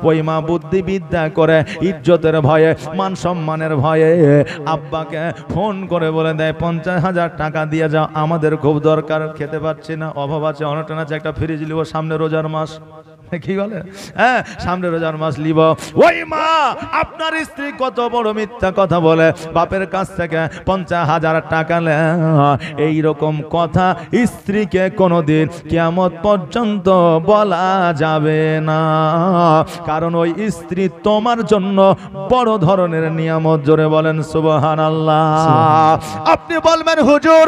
ওই মা বুদ্ধিবিদ্যা করে ইজ্জতের ভয়ে, মান সম্মানের ভয়ে আব্বাকে ফোন করে বলে দেয় 50,000 টাকা দিয়ে যাও, আমাদের খুব দরকার, খেতে পাচ্ছি না, অভাব আছে, অনটন আছে, একটা ফ্রিজ লিব, সামনে রোজার মাস। কি বলে? হ্যাঁ, সামনে রোজার মাস লিব। ওই মা আপনার স্ত্রী কত বড় মিথ্যা কথা বলে, বাপের কাছ থেকে 50,000 টাকা নেয়। এইরকম কথা স্ত্রীকে কোনোদিন কিয়ামত পর্যন্ত বলা যাবে না, কারণ ওই স্ত্রী তোমার জন্য বড় ধরনের নিয়ামত। জোরে বলেন সুবহানাল্লাহ। আপনি বলবেন হুজুর,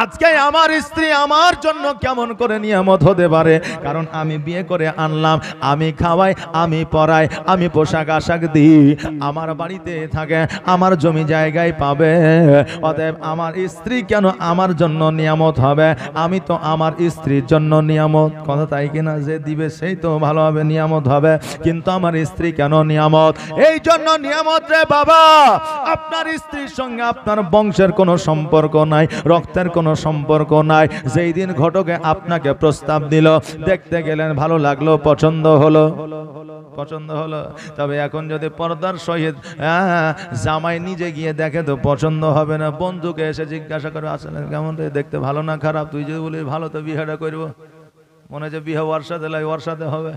আজকে আমার স্ত্রী আমার জন্য কেমন করে নিয়ামত হতে পারে? কারণ আমি বিয়ে করে আনলাম, আমি খাওয়াই, আমি পড়াই, আমি পোশাক আশাক দিই, আমার বাড়িতে থাকে, আমার জমি জায়গায় পাবে, অতএব আমার স্ত্রী কেন আমার জন্য নিয়ামত হবে? আমি তো আমার স্ত্রীর জন্য নিয়ামত। কথা তাই কিনা? যে দিবে সেই তো ভালোভাবে নিয়ামত হবে, কিন্তু আমার স্ত্রী কেন নিয়ামত? এই জন্য নিয়ামত রে বাবা। আপনার স্ত্রীর সঙ্গে আপনার বংশের কোনো সম্পর্ক নাই, রক্তের কোনো সম্পর্ক নাই। যেই দিন ঘটকে আপনাকে প্রস্তাব দিল, দেখতে গেলেন, ভালো লাগলো, পছন্দ হলো, পছন্দ হলো, তবে এখন যদি পর্দার সহিত জামাই নিজে গিয়ে দেখে তো পছন্দ হবে না। বন্ধুকে এসে জিজ্ঞাসা করে, আসলে কেমন রে, দেখতে ভালো না খারাপ? তুই যদি বলিস ভালো, তো বিয়েটা করবো, মনে হচ্ছে বিয়ে ওর সাথে লাই, ওর সাথে হবে,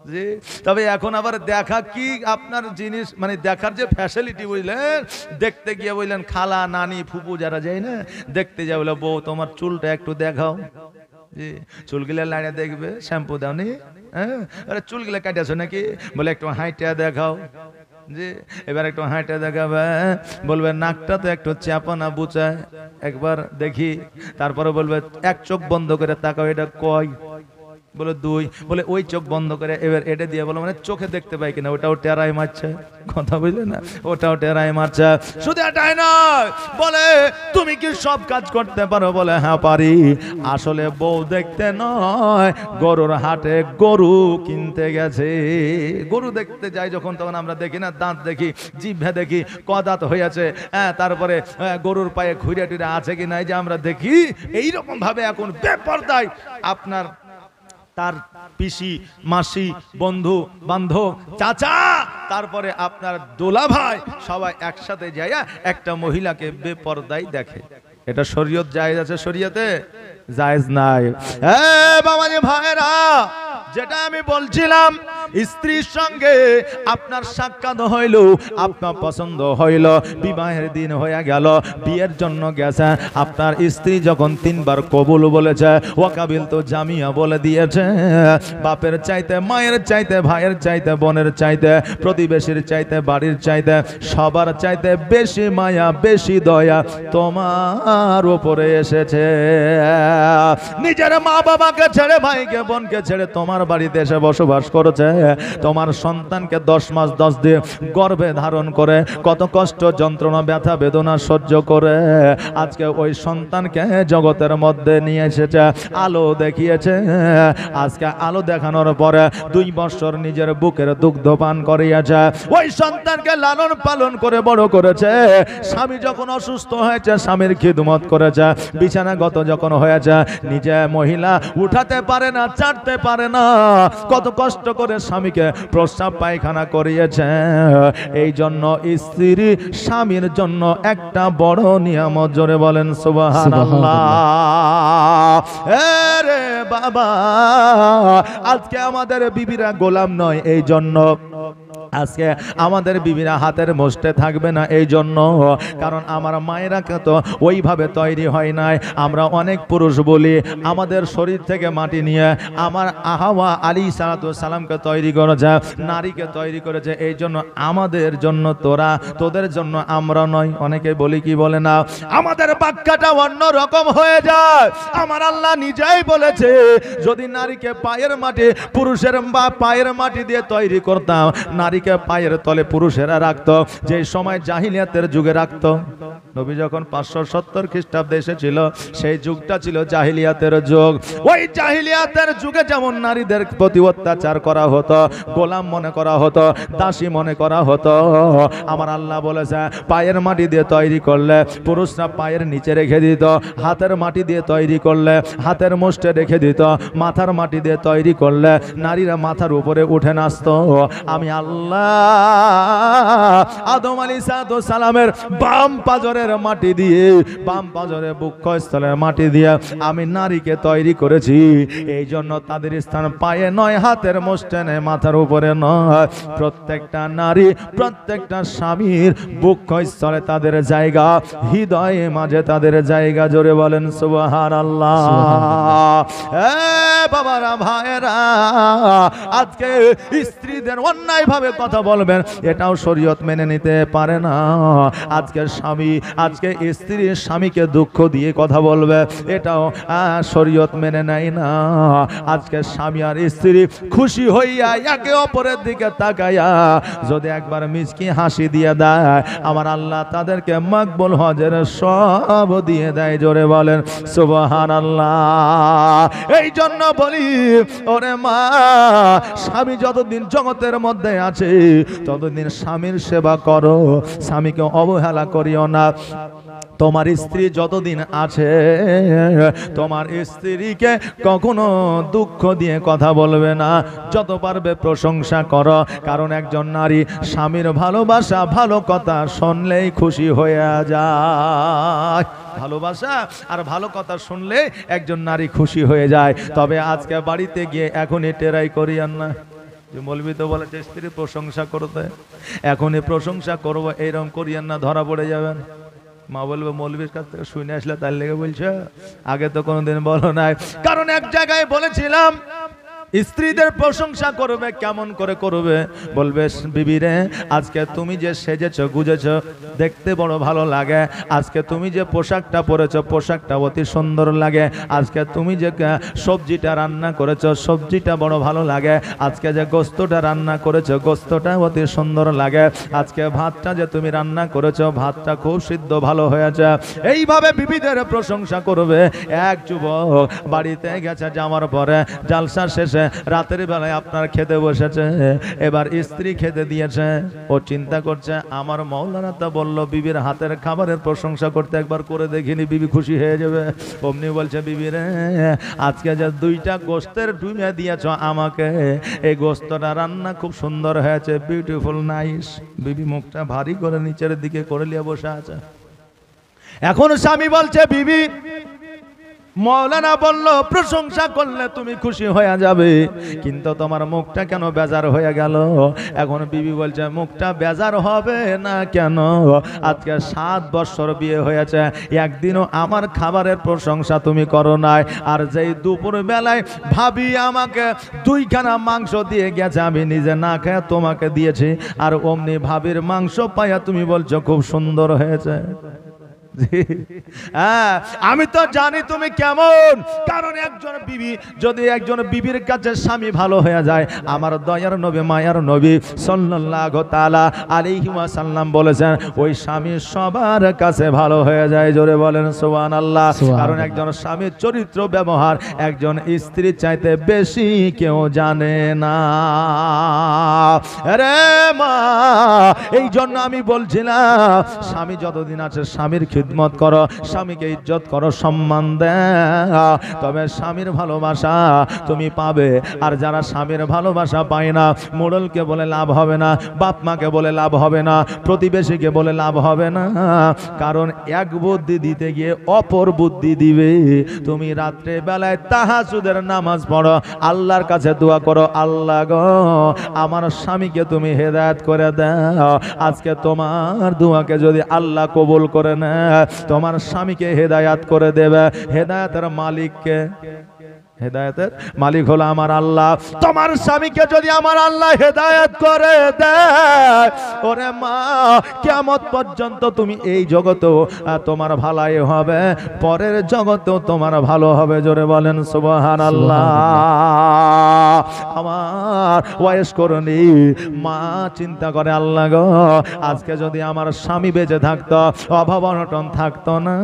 জি। তবে এখন আবার দেখা কি আপনার জিনিস, মানে দেখার যে ফ্যাসিলিটি বুঝলেন, দেখতে গিয়ে বুঝলেন খালা নানি ফুপু যারা যায় না, দেখতে যাও বলে বউ তোমার চুলটা একটু দেখাও। জি, চুলগুলো লাইনে দেখবে, শ্যাম্পু দাও নি, হ্যাঁ, আরে চুলগুলো কাটিয়েছো নাকি, বলে একটু হাইটা দেখাও। জি, এবার একটু হাইটা দেখাবে, বলবে নাকটা তো একটু চাপা না বুচায়, একবার দেখি। তারপরে বলবে এক চোখ বন্ধ করে তাকাও, এটা কয়, বলে দুই, বলে ওই চোখ বন্ধ করে এবার এটা দিয়ে বলো, মানে চোখে দেখতে পাই কিনা, ওটাও টেরাই মারছে, কথা বুঝলে না, ওটাও টেরাই মারছে। শুধু এটাই নয়, বলে তুমি কি সব কাজ করতে পারো, বলে হ্যাঁ পারি। আসলে বউ দেখতে নয়, গরুর হাটে গরু কিনতে গেছে। গরু দেখতে যাই যখন, তখন আমরা দেখি না, দাঁত দেখি, জিভে দেখি কদাঁত হয়েছে, হ্যাঁ, তারপরে গরুর পায়ে খুঁড়ে টুড়ে আছে কি নাই যে আমরা দেখি। এইরকম ভাবে এখন বেপরদায় আপনার তার পিসি, মাসি, বন্ধু বান্ধব, চাচা, তারপরে আপনার দোলা ভাই, সবাই একসাথে যাইয়া একটা মহিলাকে বেপরদায় দেখে। এটা শরীয়ত জায়েজ আছে? শরীয়তে জায়েজ নাই। বাবাজি ভাইরা, যেটা আমি বলছিলাম, স্ত্রীর সঙ্গে আপনার সাক্ষাৎ হইল, আপনার পছন্দ হইল, বিবাহের দিন হয়ে গেল, বিয়ের জন্য গেছে, আপনার স্ত্রী যখন 3 বার কবুল বলেছে, ওয়াকাবিল তো জামিয়া বলে দিয়েছে, বাপের চাইতে, মায়ের চাইতে, ভাইয়ের চাইতে, বোনের চাইতে, প্রতিবেশীর চাইতে, বাড়ির চাইতে, সবার চাইতে বেশি মায়া, বেশি দয়া তোমার উপরে এসেছে। নিজের মা বাবাকে ছেড়ে, ভাইকে বোনকে ছেড়ে তোমার বাড়িতে এসে বসবাস করেছে, তোমার সন্তানকে 10 মাস 10 দিন গর্ভে ধারণ করে কত কষ্ট, যন্ত্রণা, ব্যথা, বেদনা সহ্য করে আজকে ওই সন্তানকে জগতের মধ্যে নিয়ে এসেছে, আলো দেখিয়েছে। আজকে আলো দেখানোর পরে 2 বছর নিজের বুকের দুগ্ধ পান করিয়েছে, ওই সন্তানকে লালন পালন করে বড় করেছে। স্বামী যখন অসুস্থ হয়েছে, স্বামীর খিদমত করেছে, বিছানাগত যখন হয়েছে, নিজে মহিলা উঠাতে পারে না, চাটতে পারে না, কত কষ্ট করে স্বামীকে প্রস্রাব পায়খানা করিয়েছে। এই জন্য স্ত্রী স্বামীর জন্য একটা বড় নিয়ামত, জোরে বলেন সুবহানাল্লাহ। রে বাবা, আজকে আমাদের বিবিরা গোলাম নয়, এই জন্য আজকে আমাদের বিবিরা হাতের মুষ্টিতে থাকবে না, এই জন্য কারণ আমার মায়েরা তো ওইভাবে তৈরি হয় নাই। আমরা অনেক পুরুষ বলি, আমাদের শরীর থেকে মাটি নিয়ে আমার হাওয়া আলাইহিস সালামকে তৈরি করেছে, নারীকে তৈরি করেছে, এই জন্য আমাদের জন্য তোরা, তোদের জন্য আমরা নয়। অনেকে বলি কি বলে না, আমাদের বাক্যটা অন্য রকম হয়ে যায়। আমার আল্লাহ নিজেই বলেছে, যদি নারীকে পায়ের মাটি, পুরুষের পায়ের মাটি দিয়ে তৈরি করতাম, নারীকে পায়ের তলে পুরুষেরা রাখতো, যে সময় জাহিলিয়াতের যুগে রাখতো। নবী যখন 570 খ্রিস্টাব্দে এসেছিল, সেই যুগটা ছিল জাহিলিয়াতের যুগ। ওই জাহিলিয়াতের যুগে যেমন নারীদের প্রতি অত্যাচার করা হতো, গোলাম মনে করা হতো, দাসী মনে করা হতো, আমার আল্লাহ বলেছে পায়ের মাটি দিয়ে তৈরি করলে পুরুষরা পায়ের নিচে রেখে দিত, হাতের মাটি দিয়ে তৈরি করলে হাতের মুষ্টে রেখে দিত, মাথার মাটি দিয়ে তৈরি করলে নারীরা মাথার উপরে উঠে নাচতো। আমি আল্লাহ আদম আলাইহিস সালামের বাম পাজরের মাটি দিয়ে, বাম পাজরের বক্ষস্থলের মাটি দিয়ে আমি নারীকে তৈরি করেছি। এই জন্য তাদের স্থান পায়ে নয়, হাতের মুষ্টে নয়, মাথার উপরে নয়। প্রত্যেকটা নারী, প্রত্যেকটা স্বামীর বক্ষস্থলে তাদের জায়গা, হৃদয়ে মাঝে তাদের জায়গা, জোরে বলেন সুবহানাল্লাহ। বাবারা ভাইরা, আজকে স্ত্রীদের অন্যায় ভাবে কথা বলবেন, এটাও শরীয়ত মেনে নিতে পারে না। আজকের স্বামী, আজকে স্ত্রী স্বামীকে দুঃখ দিয়ে কথা বলবে, এটাও শরীয়ত মেনে নেয় না। আজকে স্বামী আর স্ত্রী খুশি হইয়া একে অপরের দিকে তাকাইয়া যদি একবার মিষ্টি হাসি দিয়ে দেয়, আমার আল্লাহ তাদেরকে মকবুল হজের সব দিয়ে দেয়, জোরে বলেন সুবহানাল্লাহ। এই জন্য বলি, ওরে মা, স্বামী যতদিন জগতের মধ্যে আছে ততদিন স্বামীর সেবা করো, স্বামীকে অবহেলা করিও না। তোমার স্ত্রী যতদিন আছে, তোমার স্ত্রীকে কখনো দুঃখ দিয়ে কথা বলবে না, যত পারবে প্রশংসা করো। কারণ একজন নারী স্বামীর ভালোবাসা, ভালো কথা শুনলেই খুশি হয়ে যায়। ভালোবাসা আর ভালো কথা শুনলে একজন নারী খুশি হয়ে যায়। তবে আজকে বাড়িতে গিয়ে এখনই টেরাই করিয়েন না, যে মৌলবি তো বলেছে স্ত্রীর প্রশংসা করতে, এখনই প্রশংসা করবো এইরকম করিয়েন না, ধরা পড়ে যাবেন। মা বলবে মৌলবীর কাছ থেকে শুনে আসলে তার লেগে বলছে, আগে তো কোনোদিন বলো নাই। কারণ এক জায়গায় বলেছিলাম স্ত্রীদের প্রশংসা করবে, কেমন করে করবে? বলবে বিবি রে, আজকে তুমি যে সেজেছো গুজেছো দেখতে বড় ভালো লাগে, আজকে তুমি যে পোশাকটা পরেছো পোশাকটা অতি সুন্দর লাগে, আজকে তুমি যে সবজিটা রান্না করেছো সবজিটা বড় ভালো লাগে, আজকে যে গোস্তটা রান্না করেছো গোস্তটা অতি সুন্দর লাগে, আজকে ভাতটা যে তুমি রান্না করেছো ভাতটা খুব সিদ্ধ ভালো হয়েছে। এইভাবে বিবিদের প্রশংসা করবে। এক যুবক বাড়িতে গেছে যাওয়ার পরে জালসা শেষে রাতের বেলায় আপনার খেতে বসেছে, এবার স্ত্রী খেতে দিয়েছে, ও চিন্তা করছে আমার মৌলানা তা বললো বিবির হাতের খাবারের প্রশংসা করতে, একবার করে দেখিনি বিবি খুশি হয়ে যাবে। অমনি বলছে বিবি রে, আজকে যে 2টা গোস্তের ডুমে দিয়েছ আমাকে, এই গোস্তটা রান্না খুব সুন্দর হয়েছে, বিউটিফুল নাইস। বিবি মুখটা ভারী করে নিচের দিকে করে নিয়ে বসে আছে। এখন স্বামী বলছে বিবি মৌলানা বলল প্রশংসা করলে তুমি খুশি হয়ে যাবে, কিন্তু তোমার মুখটা কেন বেজার হয়ে গেল? এখন বিবি বলছে মুখটা বেজার হবে না কেন? আজকে 7 বছর বিয়ে হয়েছে, একদিনও আমার খাবারের প্রশংসা তুমি করো নাই। আর যেই দুপুর বেলায় ভাবি আমাকে 2খানা মাংস দিয়ে গেছে, আমি নিজে না খেয়ে তোমাকে দিয়েছি, আর অমনি ভাবির মাংস পাইয়া তুমি বলছো খুব সুন্দর হয়েছে। হ্যাঁ, আমি তো জানি তুমি কেমন। কারণ একজন বিবি যদি একজন বিবির কাছে স্বামী ভালো হয়ে যায়, আমার দয়ার নবী মায়ার নবী সাল্লাল্লাহু তাআলা আলাইহি ওয়াসাল্লাম বলেছেন ওই স্বামী সবার কাছে ভালো হয়ে যায়। জোরে বলেন সুবহানাল্লাহ। কারণ একজন স্বামীর চরিত্র ব্যবহার একজন স্ত্রীর চাইতে বেশি কেউ জানে না। আরে মা, এই জন্য আমি বলছিলাম স্বামী যতদিন আছে স্বামীর খিদমত করো, স্বামীকে ইজ্জত করো, সম্মান দাও, তবে স্বামীর ভালোবাসা তুমি পাবে। আর যারা স্বামীর ভালোবাসা পায় না, মোড়লকে বলে লাভ হবে না, বাপ মাকে বলে লাভ হবে না, প্রতিবেশীকে বলে লাভ হবে না। কারণ এক বুদ্ধি দিতে গিয়ে অপর বুদ্ধি দিবে। তুমি রাত্রে বেলায় তাহাজ্জুদের নামাজ পড়ো, আল্লাহর কাছে দোয়া করো, আল্লাহ গো আমার স্বামীকে তুমি হেদায়েত করে দাও। আজকে তোমার দোয়াকে যদি আল্লাহ কবুল করে নেয়, তোমার স্বামীকে হেদায়াত করে দেবে। হেদায়াতের মালিককে, হেদায়েতের মালিক হলো আমার আল্লাহ। তোমার স্বামীকে যদি আমার আল্লাহ হেদায়েত করে দেয়, ওরে মা কিয়ামত পর্যন্ত তুমি এই জগতেও তোমার ভালাই হবে, পরের জগতেও তোমার ভালো হবে। জোরে বলেন সুবহানাল্লাহ। আমার ওয়াইস করনি মা চিন্তা করে আল্লাহ গো, আজকে যদি আমার স্বামী বেঁচে থাকতো, অভাব অনটন থাকতো না,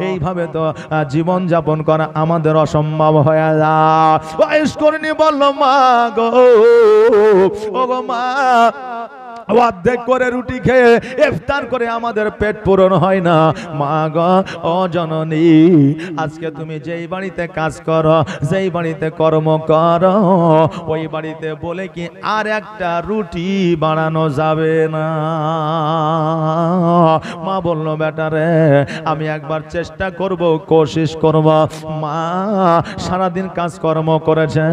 এইভাবে তো জীবন যাপন করা আমাদের অসম্ভব হয়ে ওয়াইস করনি। বলল মা গো, ও গো মা, অর্ধেক করে রুটি খেয়ে ইফতার করে আমাদের পেট পূরণ হয় না। মা গো ও জননী, আজকে তুমি যেই বাড়িতে কাজ করো, যেই বাড়িতে কর্ম করো, ওই বাড়িতে বলে কি আর একটা রুটি বানানো যাবে না? মা বলল বেটারে আমি একবার চেষ্টা করব, কোশিশ করব। মা সারাদিন কাজকর্ম করেছে,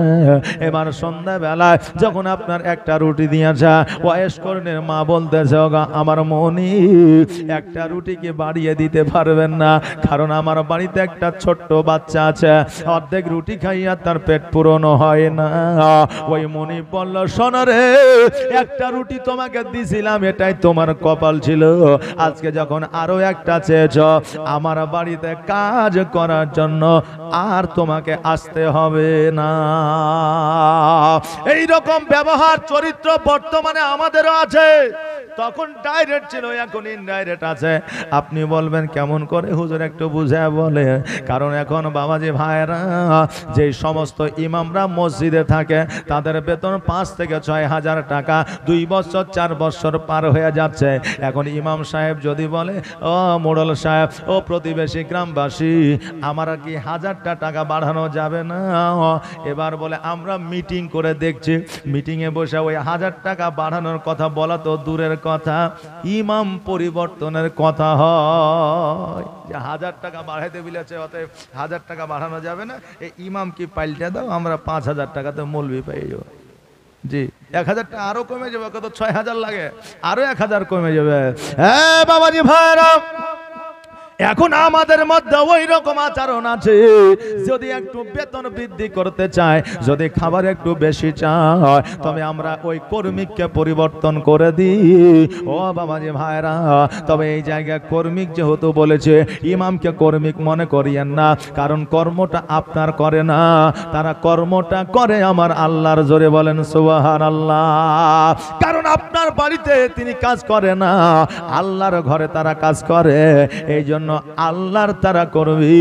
এবার সন্ধ্যাবেলায় যখন আপনার একটা রুটি দিয়েছে, ওয়াইস করে মা বলতেছে আমার মনি একটা রুটিকে বাড়িয়ে দিতে পারবেন না, কারণ আমার বাড়িতে একটা ছোট্ট বাচ্চা আছে, অর্ধেক রুটি খাইয়া তার পেট পূরণ হয় না। ওই মনি বলল শোনো রে, একটা রুটি তোমাকে দিছিলাম, এটাই তোমার কপাল ছিল। আজকে যখন আরো একটা চেয়েছ আমার বাড়িতে কাজ করার জন্য, আর তোমাকে আসতে হবে না। এই রকম ব্যবহার চরিত্র বর্তমানে আমাদেরও আছে। তখন ডাইরেক্ট ছিল, এখন ইনডাইরেক্ট আছে। আপনি বলবেন কেমন করে হুজুর, একটু বুঝায় বলে। কারণ এখন বাবাজি ভাইরা, যে সমস্ত ইমামরা মসজিদে থাকে তাদের বেতন 5 থেকে 6 হাজার টাকা, 2 বছর 4 বছর পার হয়ে যাচ্ছে। এখন ইমাম সাহেব যদি বলে ও মোড়ল সাহেব, ও প্রতিবেশী গ্রামবাসী, আমার কি 1000টা টাকা বাড়ানো যাবে না? এবার বলে আমরা মিটিং করে দেখছি। মিটিংয়ে বসে ওই 1000 টাকা বাড়ানোর কথা বলা তো দূরের কথা, ইমাম পরিবর্তনের কথা হয়। যে 1000 টাকা বাড়াইতে বলেছে, অতএব 1000 টাকা বাড়ানো যাবে না, এই ইমাম কি পাল্টে দাও, আমরা 5000 টাকাতে মৌলবি পেয়ে যাবো। জি 1000 টাকা আরো কমে যাবে, কত 6000 লাগে, আরো 1000 কমে যাবে। হ্যাঁ বাবাজি ভাইরা, এখন আমাদের মধ্যে ওই রকম আচরণ আছে, যদি একটু বেতন বৃদ্ধি করতে চায়, যদি খাবার একটু বেশি চায়, তবে আমরা ওই কর্মিককে পরিবর্তন করে দিই। ও বাবাজি ভাইরা, তবে এই জায়গায় কর্মিক যেহেতু বলেছে, ইমামকে কর্মিক মনে করিয়েন না, কারণ কর্মটা আপনার করে না, তারা কর্মটা করে আমার আল্লাহর। জোরে বলেন সুবহানাল্লাহ। কারণ আপনার বাড়িতে তিনি কাজ করে না, আল্লাহর ঘরে তারা কাজ করে, এই জন্য আল্লাহর তারা কর্মী,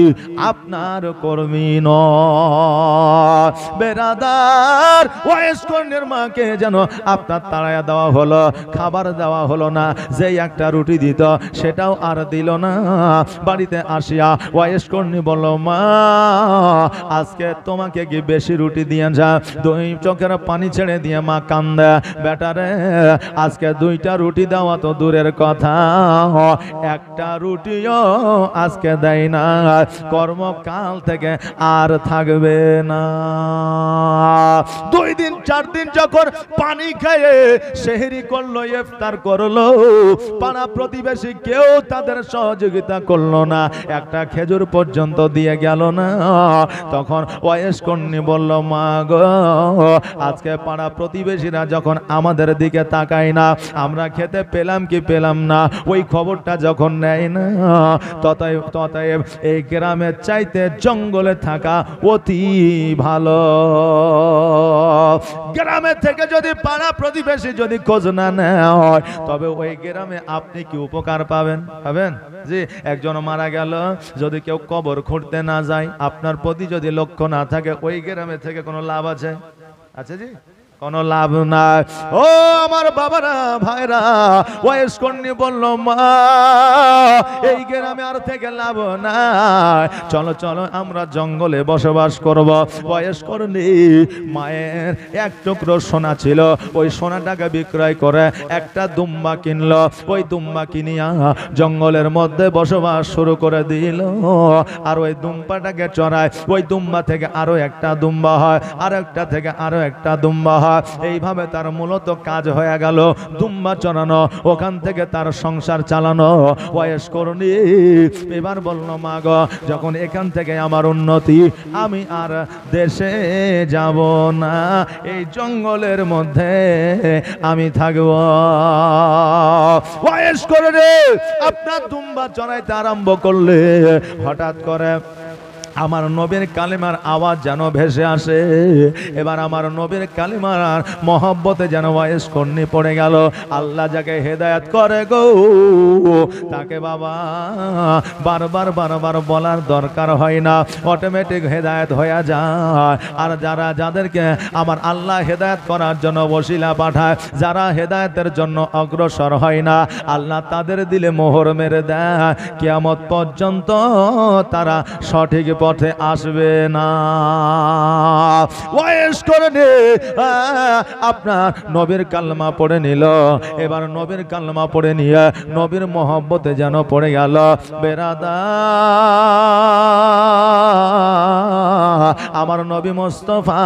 আপনার কর্মী নয়। বেরাদার, ওয়াইসকর্ণের মাকে যেন আপনার তাড়াইয়া দেওয়া হলো, খাবার দেওয়া হলো না, যেই একটা রুটি দিত সেটাও আর দিল না। বাড়িতে আসিয়া ওয়াইসকর্ণী বলল, মা আজকে তোমাকে কি বেশি রুটি দিয়ে যা। দুই চোখের পানি ছেড়ে দিয়ে মা কান্দে, বেটারে আজকে 2টা রুটি দেওয়া তো দূরের কথা, একটা রুটিও আজকে দেয় না, কর্মকাল থেকে আর থাকবে না। 2 দিন 4 দিন যখন পানি খেয়ে সেহরি করলো, ইফতার করলো, পাড়া প্রতিবেশী কেউ তাদের সহযোগিতা করলো না, একটা খেজুর পর্যন্ত দিয়ে গেল না। তখন ওয়াইসকর্ণী বলল, মা গো আজকে পাড়া প্রতিবেশীরা যখন আমাদের দিকে তাকায় না, আমরা খেতে পেলাম কি পেলাম না ওই খবরটা যখন নেয় না, ততএব এই গ্রামের চাইতে জঙ্গলে থাকা অতি ভালো। গ্রামে থেকে যদি পাড়া প্রতিবেশী যদি খোঁজ না নেয়, তবে ওই গ্রামে আপনি কি উপকার পাবেন? যে একজন মারা গেল, যদি কেউ কবর খুঁড়তে না যায়, আপনার প্রতি যদি লক্ষ্য না থাকে, ওই গ্রামে থেকে কোনো লাভ আছে? আচ্ছা জি, কোনো লাভ নাই। ও আমার বাবারা ভাইরা, ওয়াইসকর্ণী বলল, মা এই গ্রামে আর থেকে লাভ নাই, চলো চলো আমরা জঙ্গলে বসবাস করব। ওয়াইসকর্ণী মায়ের এক টুকরো সোনা ছিল, ওই সোনাটাকে বিক্রয় করে একটা দুম্বা কিনলো, ওই দুম্বা কিনিয়া জঙ্গলের মধ্যে বসবাস শুরু করে দিল। আর ওই দুম্বাটাকে চড়ায়, ওই দুম্বা থেকে আরো একটা দুম্বা হয়, আর একটা থেকে আরো একটা দুম্বা হয়, এইভাবে তার মূলত কাজ হয়ে গেল দুম্বা চড়ানো, ওখান থেকে তার সংসার চালানো। ওয়াইসকর্ণী এবার বলল, মা গো যখন এখান থেকে আমার উন্নতি, আমি আর দেশে যাব না, এই জঙ্গলের মধ্যে আমি থাকব। ওয়াইসকর্ণী আপনার দুম্বা চড়াইতে আরম্ভ করলে, হঠাৎ করে আমার নবীর কালিমার আওয়াজ যেন ভেসে আসে। এবার আমার নবীর কালিমার মহব্বতে যেন ওয়াইসকর্ণী পড়ে গেল। আল্লাহ যাকে হেদায়েত করে গো, তাকে বাবা বারবার বলার দরকার হয় না, অটোমেটিক হেদায়েত হয়ে যায়। আর যাদেরকে আমার আল্লাহ হেদায়েত করার জন্য ওসিলা পাঠায়, যারা হেদায়েতের জন্য অগ্রসর হয় না, আল্লাহ তাদের দিলে মোহর মেরে দেয়, কিয়ামত পর্যন্ত তারা সঠিক পথে আসবে না। ওয়াইসকর্ণী আপনার নবীর কালমা পড়ে নিল। এবার নবীর কালমা পড়ে নিয়ে নবীর মহব্বতে যেন পড়ে গেল। বেরাদার, আমার নবী মুস্তাফা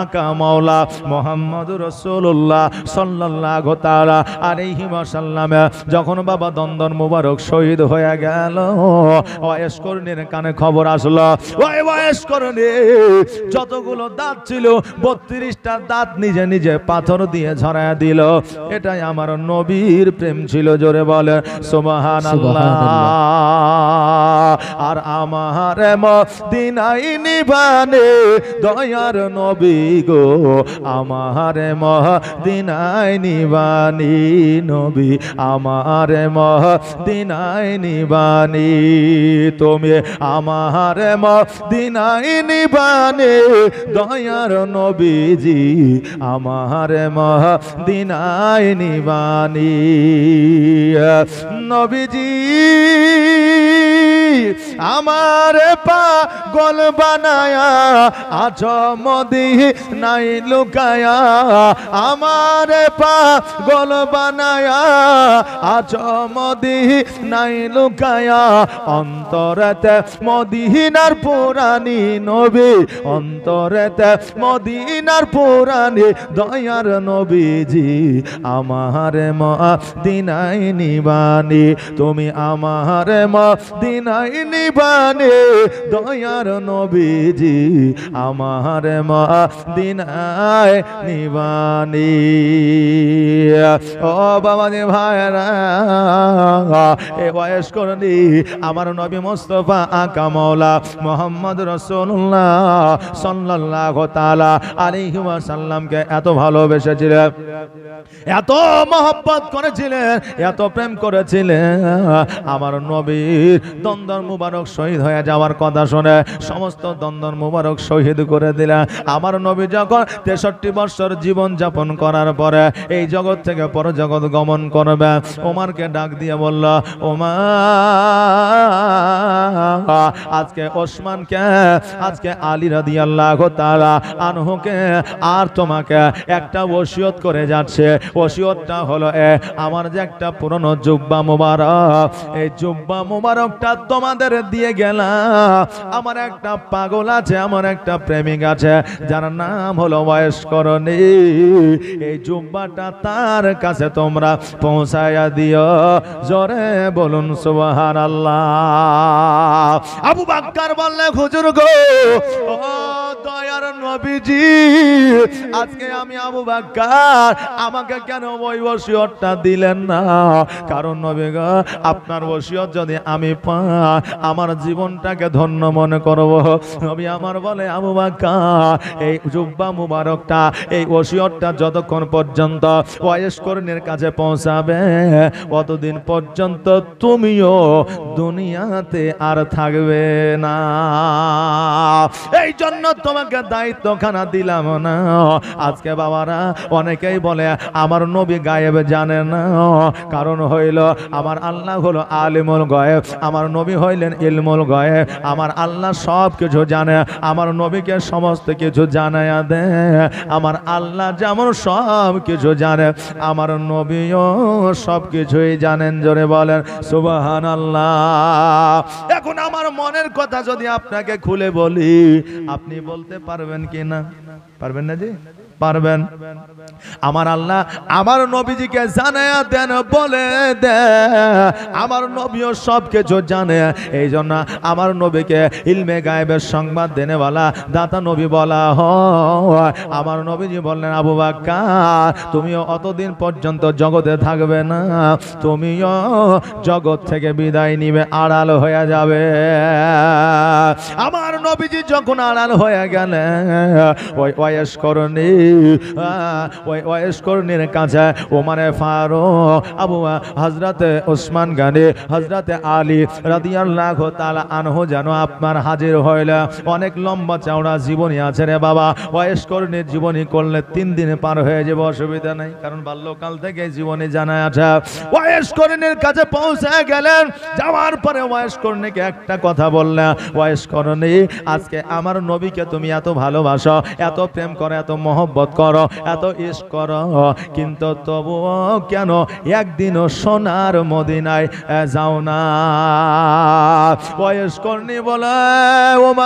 আকা মাওলা মুহাম্মদুর রাসূলুল্লাহ সাল্লাল্লাহু তাআলা আলাইহি ওয়াসাল্লাম যখন বাবা দন্দন মুবারক শহীদ হয়ে গেল, ওয়াইসকর্ণীর কানে খবর আসলো, ওয়াইসকর্ণী যতগুলো দাঁত ছিল 32টা দাঁত নিজে নিজে পাথর দিয়ে ঝরায়া দিল। এটাই আমার নবীর প্রেম ছিল। জোরে বলে সুবহানাল্লাহ। আর আমার মদিনায় নিবানে দয়ার নবী গো, আমার মদিনায় নিবানি নবী, আমার মদিনায় নিবানি তুমি, আমার মদিনায় নিবানে দয়ার নবীজি, আমার মদিনায় নিবানি নবীজি। আমার পাগল বানায়া আছো মদিনায় লুকায়া আমার পাগল বানায়া আছো মদিনায় লুকায়া অন্তরেতে মদিনার পুরানি নবী অন্তরেতে মদিনার পুরানি দয়ার নবীজি আমার মদিনায় নিবানি তুমি আমার মদিনায় নিবানি দয়ার নবীজি আমার মদিনায় নিবানি ও বাবা যে ভাইরা এ বয়স করনি আমার নবী মুস্তাফা আকা মাওলা মুহাম্মদ রাসূলুল্লাহ সাল্লাল্লাহু তাআলা আলাইহি ওয়াসাল্লামকে এত ভালোবেসেছিলেন এত মহব্বত করেছিলেন এত প্রেম করেছিলেন আমার নবীর দন্দর মুবারক শহীদ হয়ে যাওয়ার কথা শুনে সমস্ত দন্দর মুবারক শহীদ করে দিলেন আমার নবী যখন 63 বছর জীবন যাপন করার পরে এই জগৎ থেকে পরজগৎ গমন করবে ওমরকে ডাক দিয়ে বলল ওমর আজকে ওসমানকে আজকে আলী রাদিয়াল্লাহু তাআলা আনহুকে আর তোমাকে একটা ওসিয়ত করে যাচ্ছে ওসিয়তটা হলো আমার যে একটা পুরনো জুব্বা মুবারক এই জুব্বা মুবারকটা তোমাদের দিয়ে গেলাম আমার একটা পাগল আছে আমার একটা প্রেমিক আছে যার নাম হলো ওয়াইস করণী এই জুব্বাটা তার কাছে তোমরা পৌঁছায়া দিও জোরে বলুন সুবহানাল্লাহ আবু বকর বললেন হুজুর গো ও দয়ার নবীজি আজকে আমি আবু বকর আমাকে কেন ওই ওসিয়তটা দিলেন না কারণ নবী গো আপনার ওসিয়ত যদি আমি পাই আমার জীবনটাকে ধন্য মনে করব নবী আমার বলে আবু বকর এই জুব্বা মুবারকটা এই ওসিয়তটা যতক্ষণ পর্যন্ত ওয়াইস করণীর কাছে পৌঁছাবে কতদিন পর্যন্ত তুমিও দুনিয়াতে আর থাকবে না এই জন্য তোমাকে দায়িত্বখানা দিলাম না আজকে বাবারা অনেকেই বলে আমার নবী গায়েব জানে না কারণ হইল আমার আল্লাহ হলো আলিমুল গায়েব আমার নবী হইলেন ইলমুল গায়েব আমার আল্লাহ সব কিছু জানে আমার নবীকে সমস্ত কিছু জানায়া দে আমার আল্লাহ যেমন সব কিছু জানে আমার নবীও সব কিছুই জানেন জোরে বলেন সুবহানাল্লাহ এখন আমার মনের কথা যদি আপনাকে খুলে বলি আপনি বলতে পারবেন কি না পারবেন না জি পারবেন আমার আল্লাহ আমার নবীজিকে জানায়া দেন বলে দে আমার নবীও সব কিছু জানে এই জন্য আমার নবীকে ইলমে গায়েবের সংবাদ দেনেওয়ালা দাতা নবী বলা হয় আমার নবীজি বললেন আবু বকর তুমিও অতদিন পর্যন্ত জগতে থাকবে না তুমিও জগৎ থেকে বিদায় নিবে আড়াল হয়ে যাবে আমার নবীজি যখন আড়াল হয়ে গেলেন ওই ওয়াইস করণী ওই ওয়াইস করণীর কাছে ওমরে ফারুক আবু হযরতে ওসমান গনি হযরতে আলী রাদিয়াল্লাহু তাআলা আনহু যেন আপনার হাজির হইলে অনেক লম্বা চওড়া জীবনী আছে রে বাবা ওয়াইস করণীর জীবনী করলে 3 দিনে পার হয়ে যাবে অসুবিধা নাই কারণ বাল্যকাল থেকে জীবনী জানা আছে ওয়াইস করণীর কাছে পৌঁছে গেলেন যাওয়ার পরে ওয়াইস করণীকে একটা কথা বললেন ওয়াইস করণী আজকে আমার নবীকে তুমি এত ভালোবাসো এত প্রেম করো এত মহব্বত করো এত ইশক করো কিন্তু তবুও কেন একদিনও সোনার মদিনায় যাও না ওয়াইস করণী বলে ওমর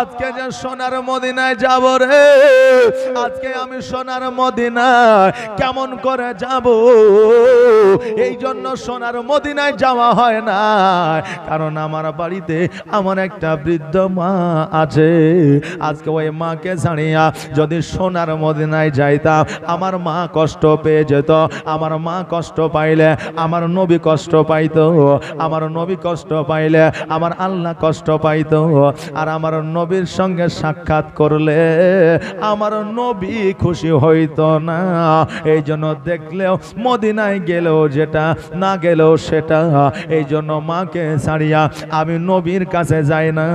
আজকে যে সোনার মদিনায় যাব রে আজকে আমি সোনার মদিনায় কেমন করে যাব এই জন্য সোনার মদিনায় যাওয়া হয় না কারণ আমার বাড়িতে আমার একটা বৃদ্ধ মা আছে আজকে ওই মাকে ছাড়িয়া যদি সোনার মদিনায় যাইতাম আমার মা কষ্ট পেয়ে যেত আমার মা কষ্ট পাইলে আমার নবী কষ্ট পাইতো আমার নবী কষ্ট পাইলে আমার আল্লাহ কষ্ট পাইতো আর আমার নবীর সঙ্গে সাক্ষাৎ করলে আমার নবী খুশি হইতো না এই জন্য দেখলেও মদিনায় গেলেও যেটা না গেলেও সেটা এই জন্য মাকে ছাড়িয়া আমি নবীর কাছে যাই না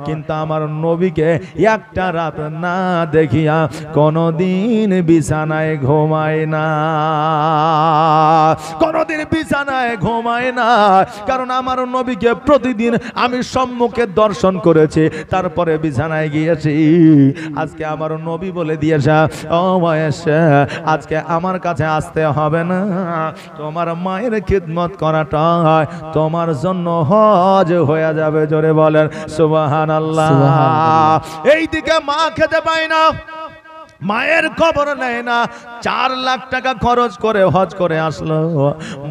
কিন্তু আমার নবীকে এক একটা রাত না দেখিয়া কোনদিন বিছানায় ঘুমায় না, কোনদিন বিছানায় ঘুমায় না। কারণ আমার নবীকে প্রতিদিন আমি সম্মুখে দর্শন করেছি, তারপরে বিছানায় গিয়েছি। আজকে আমার নবী বলে দিয়েছে, ও বয়স আজকে আমার কাছে আসতে হবে না, তোমার মায়ের খিদমত করাটা তোমার জন্য হজ হয়ে যাবে। জোরে বলেন সুবহানাল্লাহ। এইদিকে মা খেতে পায় না, মায়ের খবর নেয় না, 4 লাখ টাকা খরচ করে হজ করে আসলো,